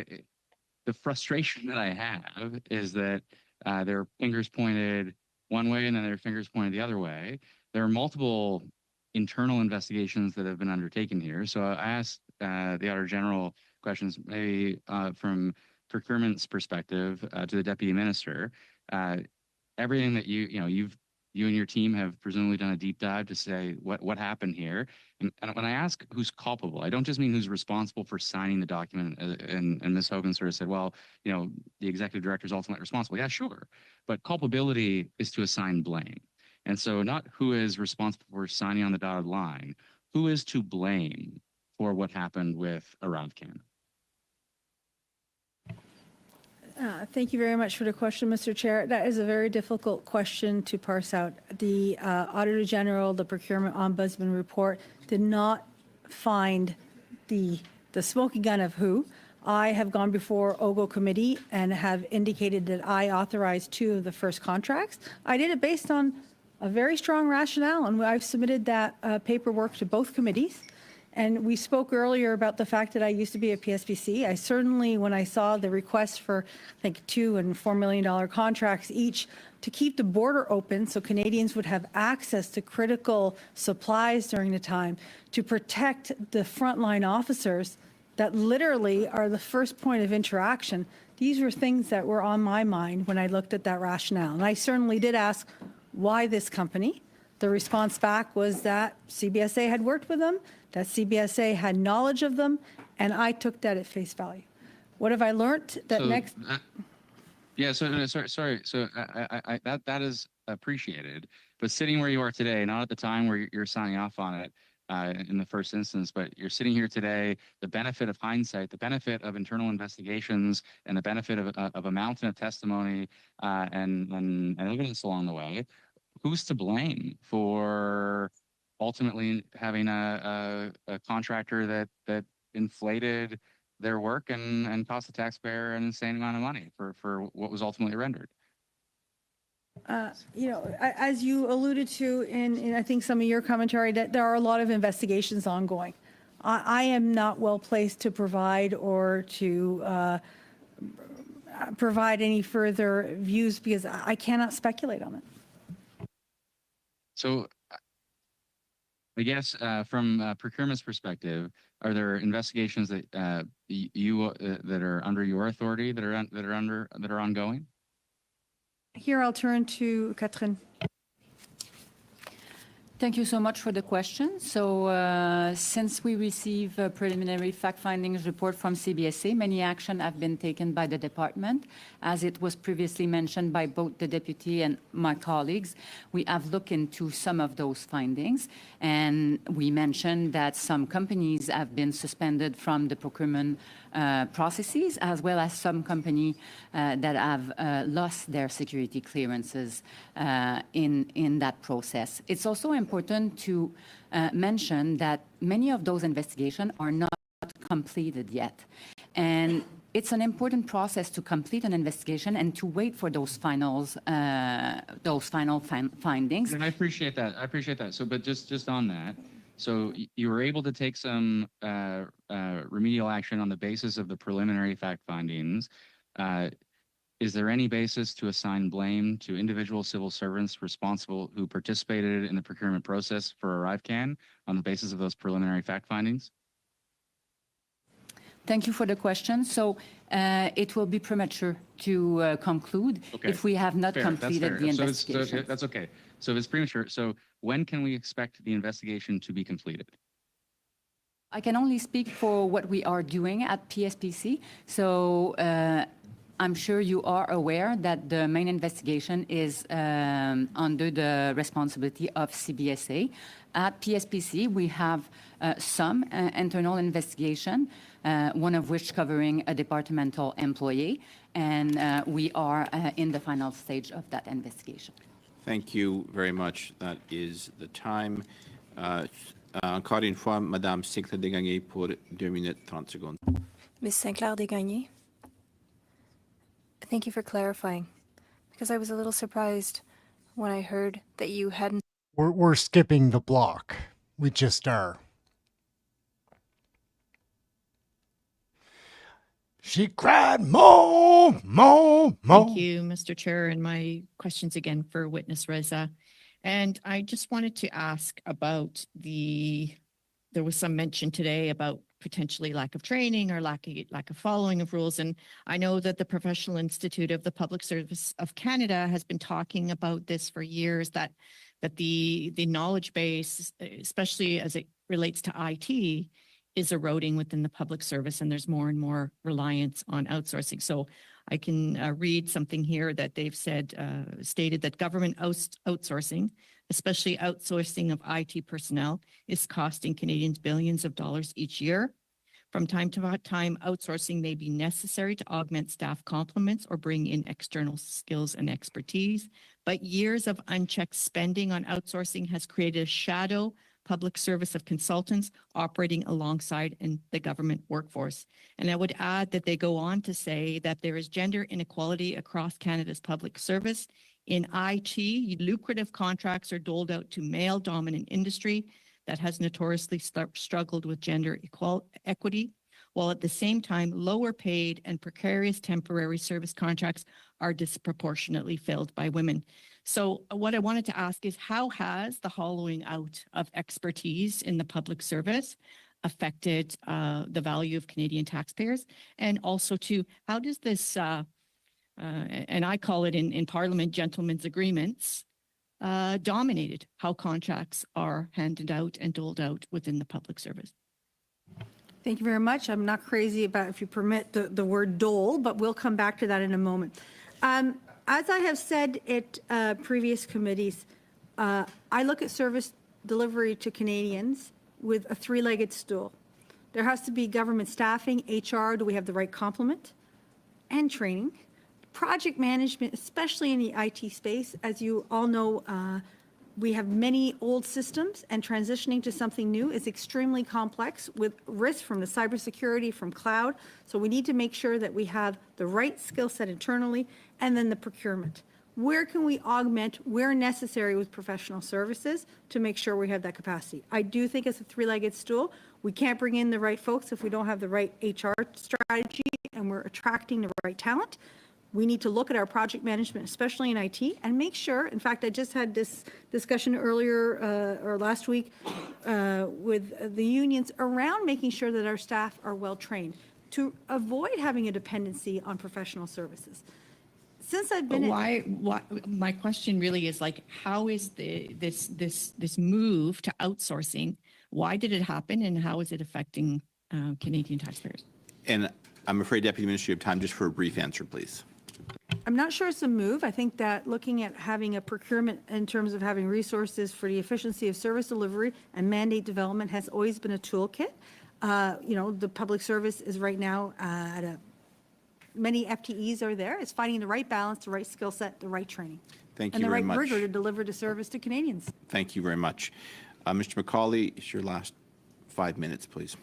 S19: the frustration that I have is that there are fingers pointed one way and then there are fingers pointed the other way. There are multiple internal investigations that have been undertaken here. So I asked the Auditor General questions, maybe from procurement's perspective to the Deputy Minister. Everything that you and your team have presumably done a deep dive to say what happened here. And when I ask who's culpable, I don't just mean who's responsible for signing the document. And Ms. Hogan sort of said, well, you know, the executive director is ultimately responsible. Yeah, sure. But culpability is to assign blame. And so not who is responsible for signing on the dotted line, who is to blame for what happened with ArriveCan?
S12: Thank you very much for the question, Mr. Chair. That is a very difficult question to parse out. The Auditor General, the Procurement Ombudsman report did not find the smoking gun of who. I have gone before OGO committee and have indicated that I authorized 2 of the first contracts. I did it based on a very strong rationale, and I've submitted that paperwork to both committees. And we spoke earlier about the fact that I used to be a PSPC. I certainly, when I saw the request for, I think, $2 and $4 million contracts each to keep the border open so Canadians would have access to critical supplies during the time, to protect the frontline officers that literally are the first point of interaction. These were things that were on my mind when I looked at that rationale. And I certainly did ask, why this company? The response back was that CBSA had worked with them, that CBSA had knowledge of them, and I took that at face value. What have I learned? That
S19: So,
S12: next.
S19: Yeah. So no, sorry. So that is appreciated. But sitting where you are today, not at the time where you're signing off on it in the first instance, but you're sitting here today. The benefit of hindsight, the benefit of internal investigations, and the benefit of a mountain of testimony and evidence along the way. Who's to blame for ultimately having a contractor that inflated their work and cost the taxpayer an insane amount of money for what was ultimately rendered?
S12: You know, as you alluded to in I think some of your commentary, that there are a lot of investigations ongoing. I am not well placed to provide or to provide any further views because I cannot speculate on it.
S19: So I guess from procurement's perspective, are there investigations that that are under your authority that are ongoing?
S12: Here I'll turn to Catherine.
S13: Thank you so much for the question. So since we receive a preliminary fact findings report from CBSA, many actions have been taken by the department. As it was previously mentioned by both the deputy and my colleagues, we have looked into some of those findings. And we mentioned that some companies have been suspended from the procurement processes, as well as some companies that have lost their security clearances in that process. It's also important to mention that many of those investigations are not completed yet. And it's an important process to complete an investigation and to wait for those final findings.
S19: And I appreciate that. So, but just on that, so you were able to take some remedial action on the basis of the preliminary fact findings. Is there any basis to assign blame to individual civil servants responsible who participated in the procurement process for ArriveCAN on the basis of those preliminary fact findings?
S13: Thank you for the question. So it will be premature to conclude if we have not completed the investigation.
S19: That's okay. So if it's premature, so when can we expect the investigation to be completed?
S13: I can only speak for what we are doing at PSPC. So I'm sure you are aware that the main investigation is under the responsibility of CBSA. At PSPC, we have some internal investigation, one of which covering a departmental employee, and we are in the final stage of that investigation.
S8: Thank you very much. That is the time. Encore une fois, Madame Sinclair Desgagnés pour 2 minutes 30 secondes.
S9: Ms. Sinclair Desgagnés, thank you for clarifying, because I was a little surprised when I heard that you hadn't.
S1: We're skipping the block. We just are. She cried, "Mo, mo, mo."
S17: Thank you, Mr. Chair, and my questions again for witness Reza. And I just wanted to ask about there was some mention today about potentially lack of training or lack of following of rules. And I know that the Professional Institute of the Public Service of Canada has been talking about this for years, that the knowledge base, especially as it relates to IT, is eroding within the public service, and there's more and more reliance on outsourcing. So I can read something here that they've stated that government outsourcing, especially outsourcing of IT personnel, is costing Canadians billions of dollars each year. From time to time, outsourcing may be necessary to augment staff complements or bring in external skills and expertise, but years of unchecked spending on outsourcing has created a shadow public service of consultants operating alongside in the government workforce. And I would add that they go on to say that there is gender inequality across Canada's public service. In IT, lucrative contracts are doled out to male-dominant industry that has notoriously struggled with gender equity, while at the same time, lower paid and precarious temporary service contracts are disproportionately filled by women. So what I wanted to ask is, how has the hollowing out of expertise in the public service affected the value of Canadian taxpayers? And also, too, how does this, and I call it in Parliament, gentlemen's agreements, dominated how contracts are handed out and doled out within the public service?
S12: Thank you very much. I'm not crazy about, if you permit, the word dole, but we'll come back to that in a moment. As I have said at previous committees, I look at service delivery to Canadians with a three-legged stool. There has to be government staffing, HR, do we have the right complement, and training. Project management, especially in the IT space, as you all know, we have many old systems, and transitioning to something new is extremely complex with risk from the cybersecurity, from cloud. So we need to make sure that we have the right skill set internally, and then the procurement. Where can we augment where necessary with professional services to make sure we have that capacity? I do think it's a three-legged stool. We can't bring in the right folks if we don't have the right HR strategy and we're attracting the right talent. We need to look at our project management, especially in IT, and make sure, in fact, I just had this discussion earlier or last week with the unions around making sure that our staff are well trained to avoid having a dependency on professional services. Since I've
S17: But
S12: been
S17: why, my question really is like, how is this move to outsourcing, why did it happen and how is it affecting Canadian taxpayers?
S8: And I'm afraid, Deputy Minister, you have time just for a brief answer, please.
S12: I'm not sure it's a move. I think that looking at having a procurement in terms of having resources for the efficiency of service delivery and mandate development has always been a toolkit. The public service is right now many FTEs are there. It's finding the right balance, the right skill set, the right training.
S8: Thank you
S12: and the
S8: very
S12: right
S8: much.
S12: rigor to deliver the service to Canadians.
S8: Thank you very much. Mr. McCauley, it's your last 5 minutes, please.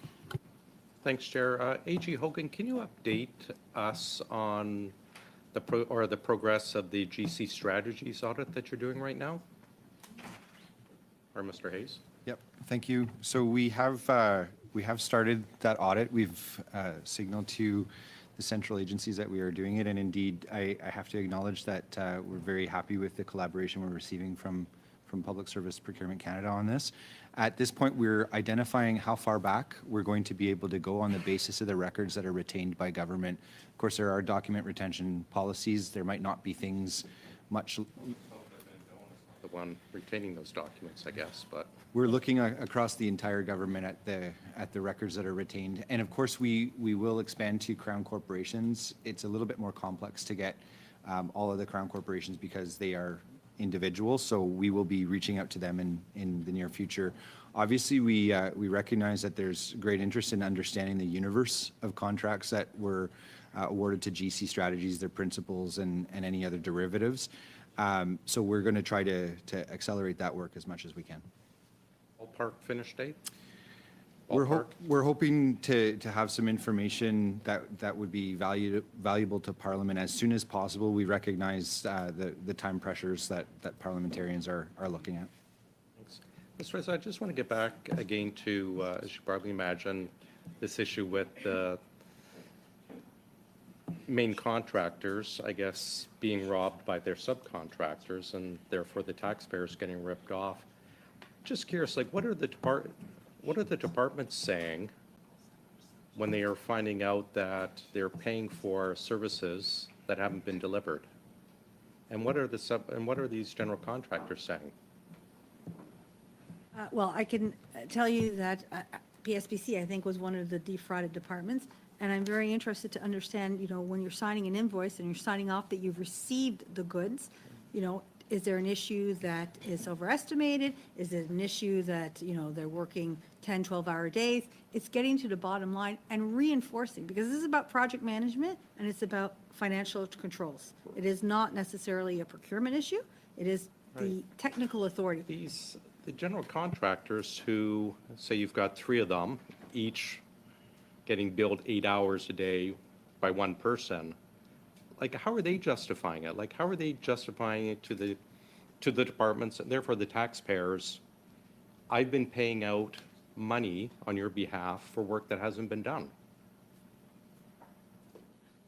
S4: Thanks, Chair. AG Hogan, can you update us on the progress of the GC strategies audit that you're doing right now? Or Mr. Hayes?
S16: Yep, thank you. So we have started that audit. We've signaled to the central agencies that we are doing it, and indeed, I have to acknowledge that we're very happy with the collaboration we're receiving from Public Service Procurement Canada on this. At this point, we're identifying how far back we're going to be able to go on the basis of the records that are retained by government. Of course, there are document retention policies. There might not be things much.
S4: The one retaining those documents, I guess, but.
S16: We're looking across the entire government at the records that are retained. And of course, we will expand to Crown corporations. It's a little bit more complex to get all of the Crown corporations because they are individuals. So we will be reaching out to them in the near future. Obviously, we recognize that there's great interest in understanding the universe of contracts that were awarded to GC strategies, their principles, and any other derivatives. So we're going to try to accelerate that work as much as we can.
S4: Ballpark finish date?
S16: We're hoping to have some information that would be valuable to Parliament as soon as possible. We recognize the time pressures that parliamentarians are looking at.
S4: Thanks. Mr. Reza, I just want to get back again to, as you probably imagine, this issue with the main contractors, I guess, being robbed by their subcontractors and therefore the taxpayers getting ripped off. Just curious, like, what are the departments saying when they are finding out that they're paying for services that haven't been delivered? And what are these general contractors saying?
S12: Well, I can tell you that PSPC, I think, was one of the defrauded departments. And I'm very interested to understand, when you're signing an invoice and you're signing off that you've received the goods, is there an issue that is overestimated? Is it an issue that, they're working 10, 12-hour days? It's getting to the bottom line and reinforcing, because this is about project management and it's about financial controls. It is not necessarily a procurement issue. It is the technical authority.
S4: The general contractors who, say you've got 3 of them, each getting billed 8 hours a day by one person, like, how are they justifying it? Like, how are they justifying it to the departments and therefore the taxpayers? I've been paying out money on your behalf for work that hasn't been done.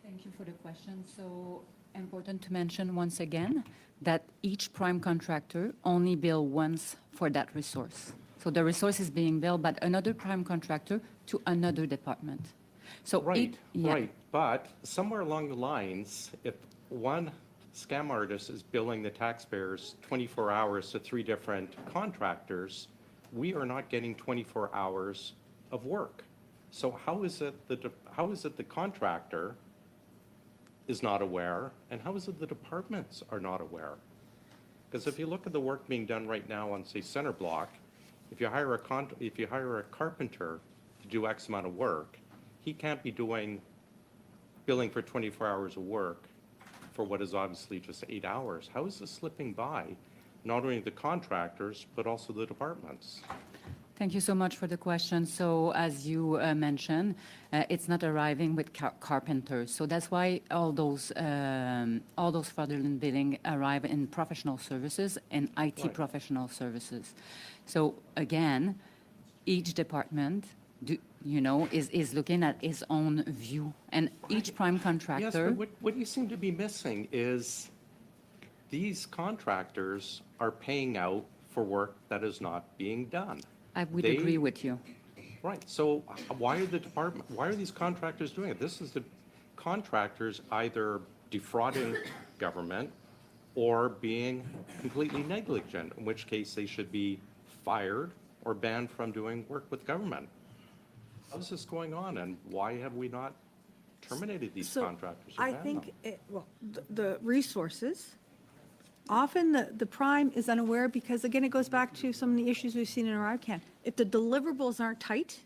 S13: Thank you for the question. So important to mention once again that each prime contractor only bill once for that resource. So the resource is being billed by another prime contractor to another department. So
S4: right. But somewhere along the lines, if one scam artist is billing the taxpayers 24 hours to 3 different contractors, we are not getting 24 hours of work. So how is it the contractor is not aware, and how is it the departments are not aware? Because if you look at the work being done right now on, say, Center Block, if you hire a carpenter to do X amount of work, he can't be billing for 24 hours of work for what is obviously just 8 hours. How is this slipping by not only the contractors, but also the departments?
S13: Thank you so much for the question. So as you mentioned, it's not arriving with carpenters. So that's why all those fraudulent billing arrive in professional services and IT professional services. So again, each department is looking at its own view, and each prime contractor.
S4: Yes, but what you seem to be missing is these contractors are paying out for work that is not being done.
S13: I would agree with you.
S4: Right. So why are these contractors doing it? This is the contractors either defrauding government or being completely negligent, in which case they should be fired or banned from doing work with government. How is this going on, and why have we not terminated these contractors? Or
S12: I
S4: banned
S12: think,
S4: them?
S12: the resources, often the prime is unaware because, again, it goes back to some of the issues we've seen in ArriveCan. If the deliverables aren't tight,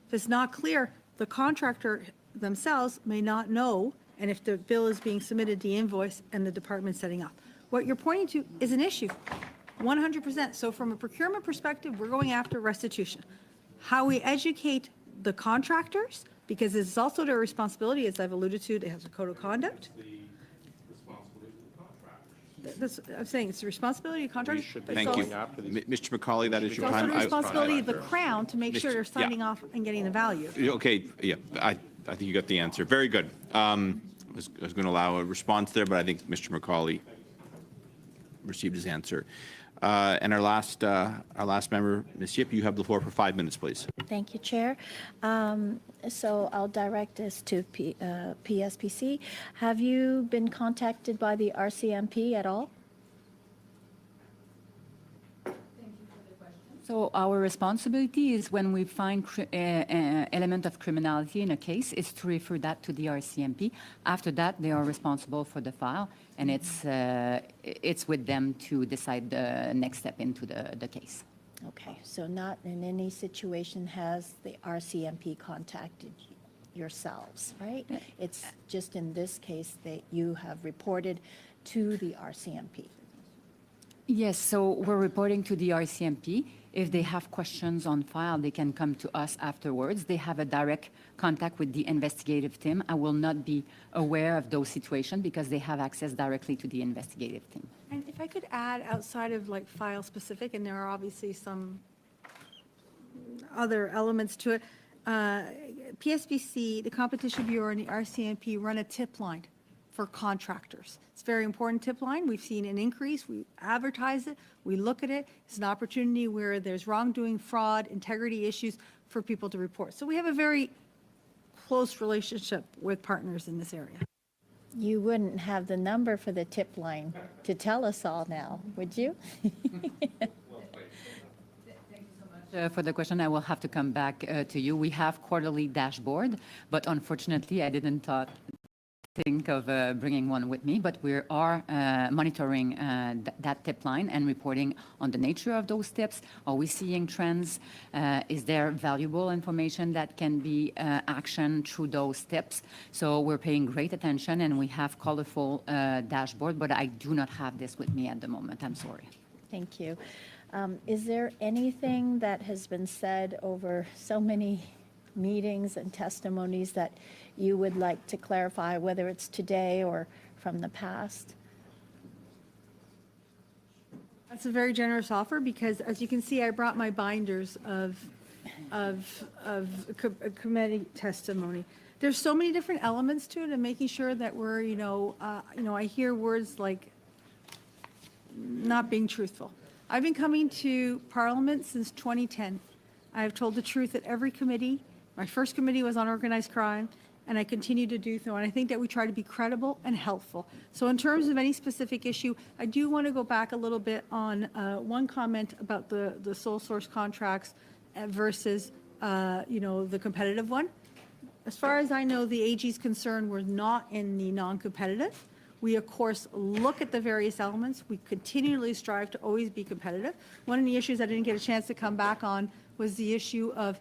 S12: if it's not clear, the contractor themselves may not know, and if the bill is being submitted, the invoice, and the department setting up. What you're pointing to is an issue, 100%. So from a procurement perspective, we're going after restitution. How we educate the contractors, because it's also their responsibility, as I've alluded to, it has a code of conduct. That's, I'm saying it's the responsibility of contractors. but it's
S8: Thank you.
S12: also-
S8: Mr. McCauley, that is
S12: It's
S8: your
S12: also
S8: time.
S12: the responsibility of the Crown to make sure they're
S8: Yeah.
S12: signing off and getting the value.
S8: Okay, yeah, I think you got the answer. Very good. I was going to allow a response there, but I think Mr. McCauley received his answer. And our last member, Ms. Yip, you have the floor for 5 minutes, please.
S14: Thank you, Chair. So I'll direct this to PSPC. Have you been contacted by the RCMP at all?
S13: So our responsibility is when we find element of criminality in a case is to refer that to the RCMP. After that, they are responsible for the file, and it's with them to decide the next step into the case.
S14: Okay, so not in any situation has the RCMP contacted yourselves, right? It's just in this case that you have reported to the RCMP.
S13: Yes, so we're reporting to the RCMP. If they have questions on file, they can come to us afterwards. They have a direct contact with the investigative team. I will not be aware of those situations because they have access directly to the investigative team.
S12: And if I could add, outside of like file specific, and there are obviously some other elements to it, PSBC, the Competition Bureau, and the RCMP run a tip line for contractors. It's a very important tip line. We've seen an increase. We advertise it. We look at it. It's an opportunity where there's wrongdoing, fraud, integrity issues for people to report. So we have a very close relationship with partners in this area.
S14: You wouldn't have the number for the tip line to tell us all now, would you?
S13: For the question, I will have to come back to you. We have quarterly dashboard, but unfortunately, I didn't think of bringing one with me, but we are monitoring that tip line and reporting on the nature of those tips. Are we seeing trends? Is there valuable information that can be actioned through those tips? So we're paying great attention, and we have colorful dashboard, but I do not have this with me at the moment. I'm sorry.
S14: Thank you. Is there anything that has been said over so many meetings and testimonies that you would like to clarify, whether it's today or from the past?
S12: That's a very generous offer because, as you can see, I brought my binders of committee testimony. There's so many different elements to it, and making sure that we're, I hear words like not being truthful. I've been coming to Parliament since 2010. I've told the truth at every committee. My first committee was on organized crime, and I continue to do so. And I think that we try to be credible and helpful. So in terms of any specific issue, I do want to go back a little bit on one comment about the sole source contracts versus, the competitive one. As far as I know, the AG's concern was not in the non-competitive. We, of course, look at the various elements. We continually strive to always be competitive. One of the issues I didn't get a chance to come back on was the issue of,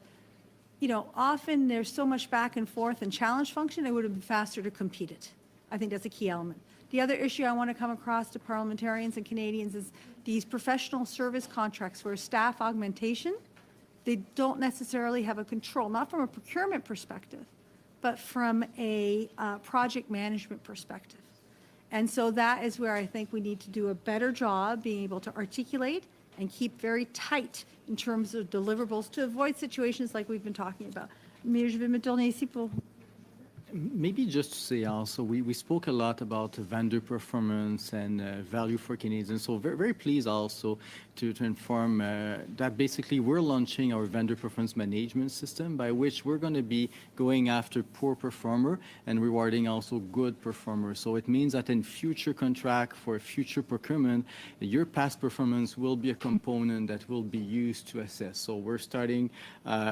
S12: often there's so much back and forth and challenge function, it would have been faster to compete it. I think that's a key element. The other issue I want to come across to parliamentarians and Canadians is these professional service contracts where staff augmentation, they don't necessarily have a control, not from a procurement perspective, but from a project management perspective. And so that is where I think we need to do a better job being able to articulate and keep very tight in terms of deliverables to avoid situations like we've been talking about. Mais je vais me tourner ici pour
S15: Maybe just to say also, we spoke a lot about vendor performance and value for Canadians. So very, very pleased also to inform that basically we're launching our vendor performance management system by which we're going to be going after poor performer and rewarding also good performers. So it means that in future contract for future procurement, your past performance will be a component that will be used to assess. So we're starting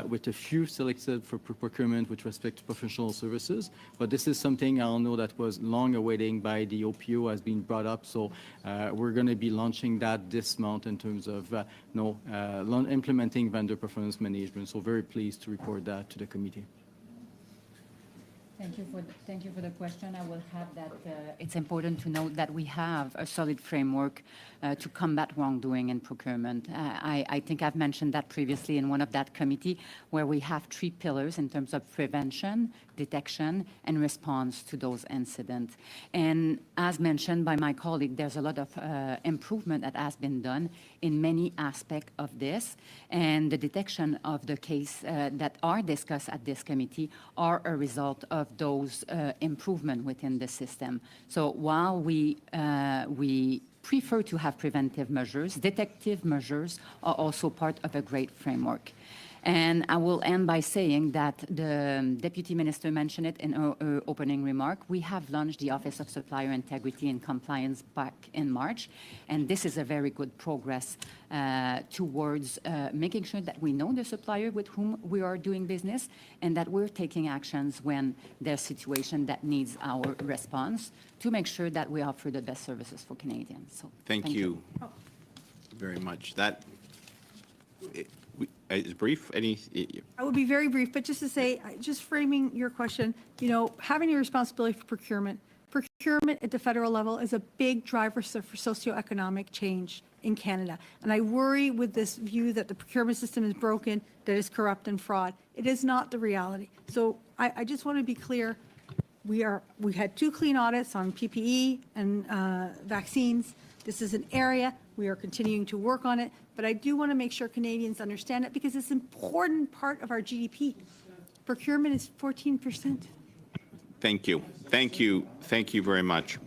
S15: with a few selected for procurement with respect to professional services. But this is something I know that was long awaiting by the OPO has been brought up. So we're going to be launching that this month in terms of implementing vendor performance management. So very pleased to report that to the committee.
S13: Thank you for the question. I will have that. It's important to note that we have a solid framework to combat wrongdoing in procurement. I think I've mentioned that previously in one of that committee where we have 3 pillars in terms of prevention, detection, and response to those incidents. And as mentioned by my colleague, there's a lot of improvement that has been done in many aspects of this. And the detection of the case that are discussed at this committee are a result of those improvement within the system. So while we prefer to have preventive measures, detective measures are also part of a great framework. And I will end by saying that the Deputy Minister mentioned it in her opening remark. We have launched the Office of Supplier Integrity and Compliance back in March, and this is a very good progress towards making sure that we know the supplier with whom we are doing business and that we're taking actions when there's a situation that needs our response to make sure that we offer the best services for Canadians. So,
S8: Thank you very much. That is brief.
S12: I would be very brief, but just to say, just framing your question, you know, having a responsibility for procurement at the federal level is a big driver for socioeconomic change in Canada. And I worry with this view that the procurement system is broken, that it's corrupt and fraud. It is not the reality. So I just want to be clear. We had 2 clean audits on PPE and vaccines. This is an area we are continuing to work on it, but I do want to make sure Canadians understand it because it's an important part of our GDP. Procurement is 14%.
S8: Thank you. Thank you. Thank you very much.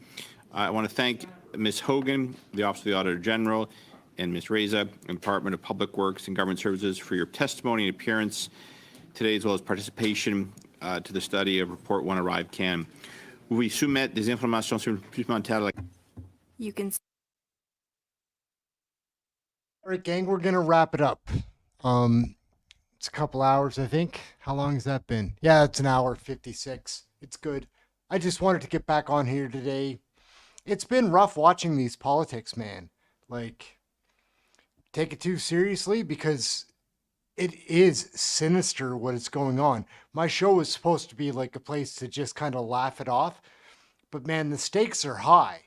S8: I want to thank Ms. Hogan, the Office of the Auditor General, and Ms. Reza, Department of Public Works and Government Services for your testimony and appearance today, as well as participation to the study of Report 1 Arrive Can. We soumettre des informations supplémentaires.
S9: You can.
S1: All right, gang, we're going to wrap it up. It's a couple hours, I think. How long has that been? Yeah, it's an hour 56. It's good. I just wanted to get back on here today. It's been rough watching these politics, man. Like, take it too seriously because it is sinister what is going on. My show is supposed to be like a place to just kind of laugh it off. But man, the stakes are high.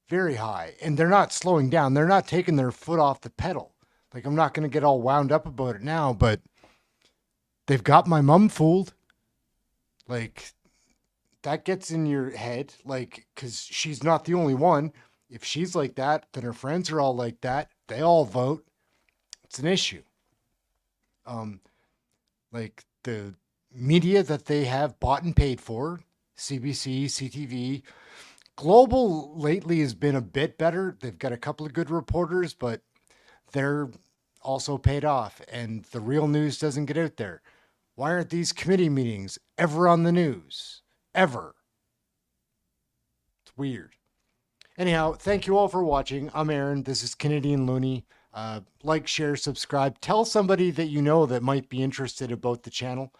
S1: Very high, and they're not slowing down. They're not taking their foot off the pedal. Like, I'm not going to get all wound up about it now, but they've got my mom fooled. Like, that gets in your head, like, because she's not the only one. If she's like that, then her friends are all like that. They all vote. It's an issue. Like, the media that they have bought and paid for, CBC, CTV, Global lately has been a bit better. They've got a couple of good reporters, but they're also paid off, and the real news doesn't get out there. Why aren't these committee meetings ever on the news? Ever. It's weird. Anyhow, thank you all for watching. I'm Aaron. This is Canadian Looney. Like, share, subscribe. Tell somebody that you know that might be interested about the channel.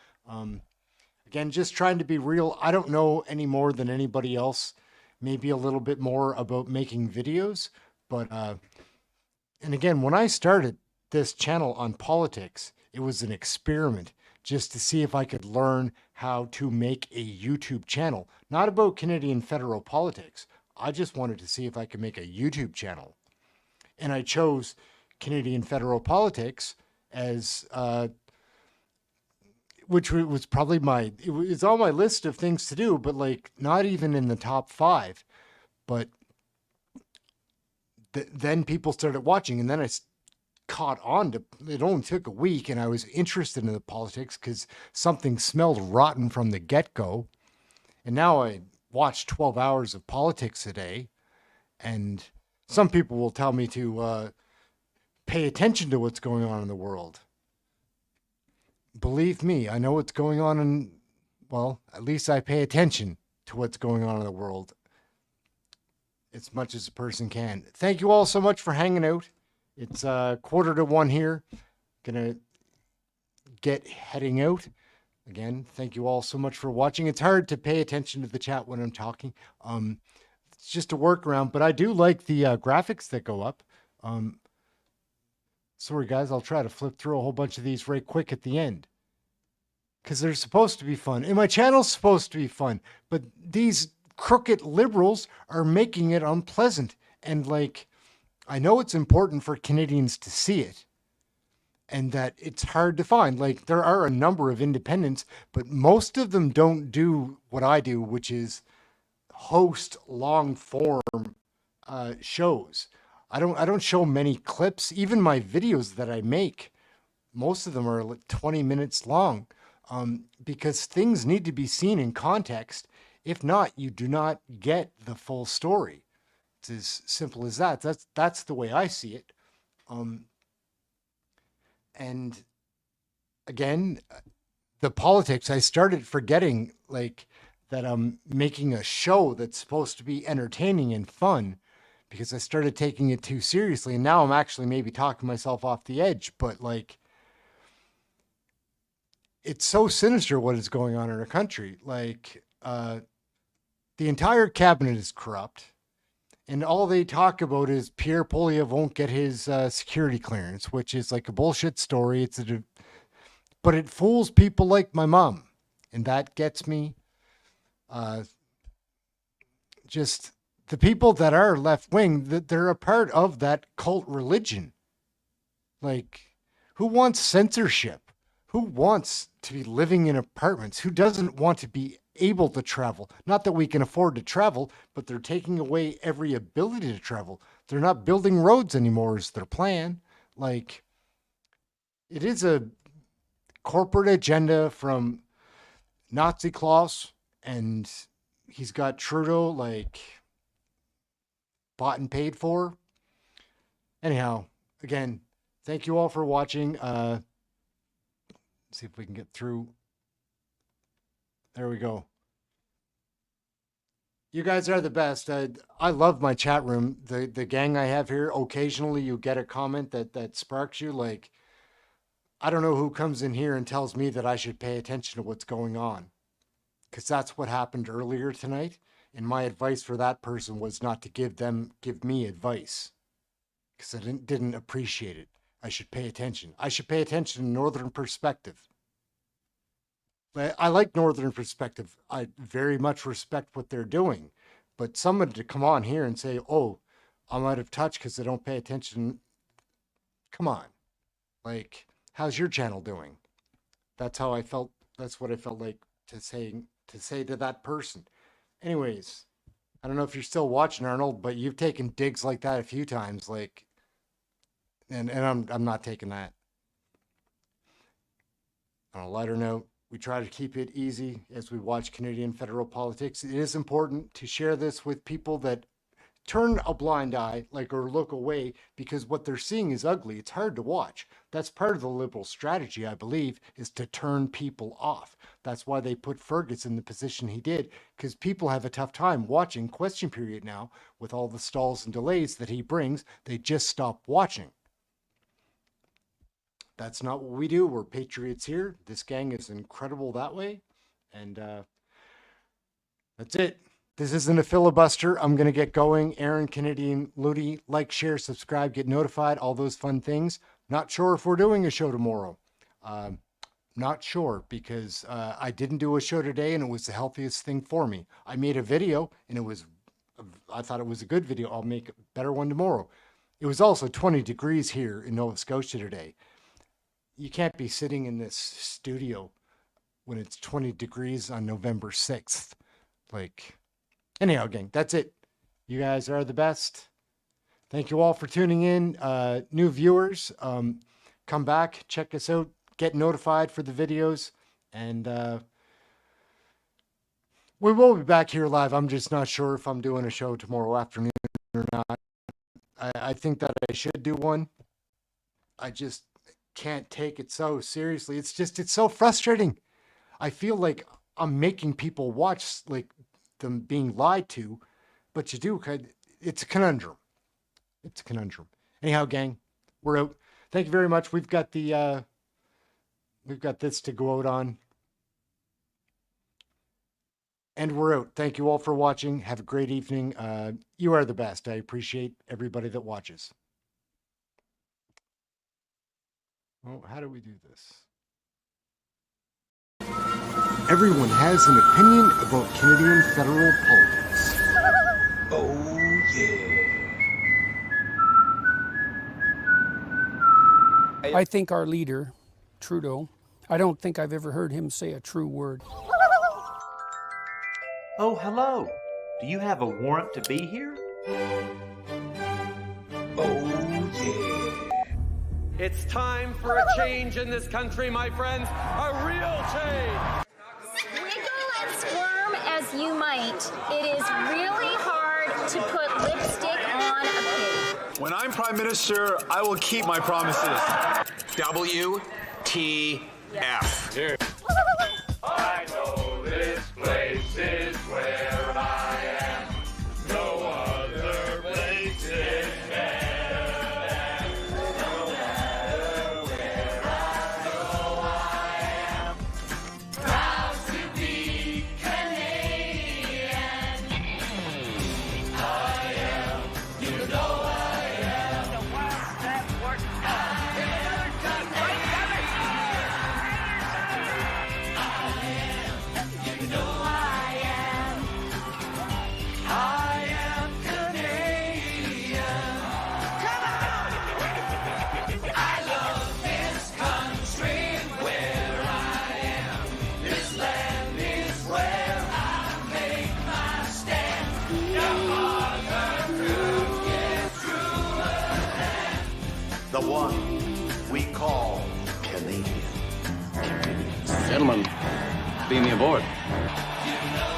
S1: Again, just trying to be real. I don't know any more than anybody else. Maybe a little bit more about making videos, but and again, when I started this channel on politics, it was an experiment just to see if I could learn how to make a YouTube channel, not about Canadian federal politics. I just wanted to see if I could make a YouTube channel, and I chose Canadian federal politics as which was probably it's on my list of things to do, but like not even in the top 5. But then people started watching, and then I caught on to it. Only took a week, and I was interested in the politics because something smelled rotten from the get-go. And now I watch 12 hours of politics a day. And some people will tell me to pay attention to what's going on in the world. Believe me, I know what's going on in, well, at least I pay attention to what's going on in the world as much as a person can. Thank you all so much for hanging out. It's 1:45 here. Gonna get heading out. Again, thank you all so much for watching. It's hard to pay attention to the chat when I'm talking. It's just a workaround, but I do like the graphics that go up. Sorry, guys, I'll try to flip through a whole bunch of these right quick at the end, because they're supposed to be fun. And my channel's supposed to be fun, but these crooked liberals are making it unpleasant. And like, I know it's important for Canadians to see it, and that it's hard to find. Like, there are a number of independents, but most of them don't do what I do, which is host long form shows. I don't show many clips. Even my videos that I make, most of them are like 20 minutes long, because things need to be seen in context. If not, you do not get the full story. It's as simple as that. That's the way I see it. And again, the politics, I started forgetting like that I'm making a show that's supposed to be entertaining and fun, because I started taking it too seriously. And now I'm actually maybe talking myself off the edge, but like, it's so sinister what is going on in our country. Like, the entire cabinet is corrupt, and all they talk about is Pierre Poilievre won't get his security clearance, which is like a bullshit story. But it fools people like my mom, and that gets me. Just the people that are left wing, that they're a part of that cult religion. Like, who wants censorship? Who wants to be living in apartments? Who doesn't want to be able to travel? Not that we can afford to travel, but they're taking away every ability to travel. They're not building roads anymore is their plan. Like, it is a corporate agenda from Nazi Klaus, and he's got Trudeau like bought and paid for. Anyhow, again, thank you all for watching. See if we can get through. There we go. You guys are the best. I love my chat room. The gang I have here, occasionally you get a comment that sparks you. Like, I don't know who comes in here and tells me that I should pay attention to what's going on, because that's what happened earlier tonight. And my advice for that person was not to give me advice, because I didn't appreciate it. I should pay attention. I should pay attention to Northern Perspective. I like Northern Perspective. I very much respect what they're doing. But someone to come on here and say, oh, I'm out of touch because I don't pay attention. Come on. Like, how's your channel doing? That's how I felt. That's what I felt like to say to that person. Anyways, I don't know if you're still watching, Arnold, but you've taken digs like that a few times. Like, and I'm not taking that. On a lighter note, we try to keep it easy as we watch Canadian federal politics. It is important to share this with people that turn a blind eye, like, or look away, because what they're seeing is ugly. It's hard to watch. That's part of the Liberal strategy, I believe, is to turn people off. That's why they put Fergus in the position he did, because people have a tough time watching Question Period now with all the stalls and delays that he brings. They just stop watching. That's not what we do. We're patriots here. This gang is incredible that way. And that's it. This isn't a filibuster. I'm going to get going. Aaron, Canadian Ludi, like, share, subscribe, get notified, all those fun things. Not sure if we're doing a show tomorrow. Not sure, because I didn't do a show today and it was the healthiest thing for me. I made a video and I thought it was a good video. I'll make a better one tomorrow. It was also 20 degrees here in Nova Scotia today. You can't be sitting in this studio when it's 20 degrees on November 6th. Like, anyhow, gang, that's it. You guys are the best. Thank you all for tuning in. New viewers, come back, check us out, get notified for the videos, and We will be back here live. I'm just not sure if I'm doing a show tomorrow afternoon or not. I think that I should do one. I just can't take it so seriously. It's so frustrating. I feel like I'm making people watch like them being lied to, but you do. It's a conundrum. It's a conundrum. Anyhow, gang, we're out. Thank you very much. We've got this to go out on. And we're out. Thank you all for watching. Have a great evening. You are the best. I appreciate everybody that watches. Well, how do we do this? Everyone has an opinion about Canadian federal politics. Oh, yeah.
S2: I think our leader, Trudeau, I don't think I've ever heard him say a true word.
S3: Oh, hello. Do you have a warrant to be here? Oh, yeah.
S20: It's time for a change in this country, my friends. A real change.
S5: Wiggle and squirm as you might, it is really hard to put lipstick on a pig.
S21: When I'm Prime Minister, I will keep my promises. WTF. Here.
S20: I know this place is where I am. No other place is better. No matter where I go, I am proud to be Canadian. I am, you know I am. The worst that works.
S21: The one we call Canadian.
S7: Gentlemen, beam me aboard.
S20: You know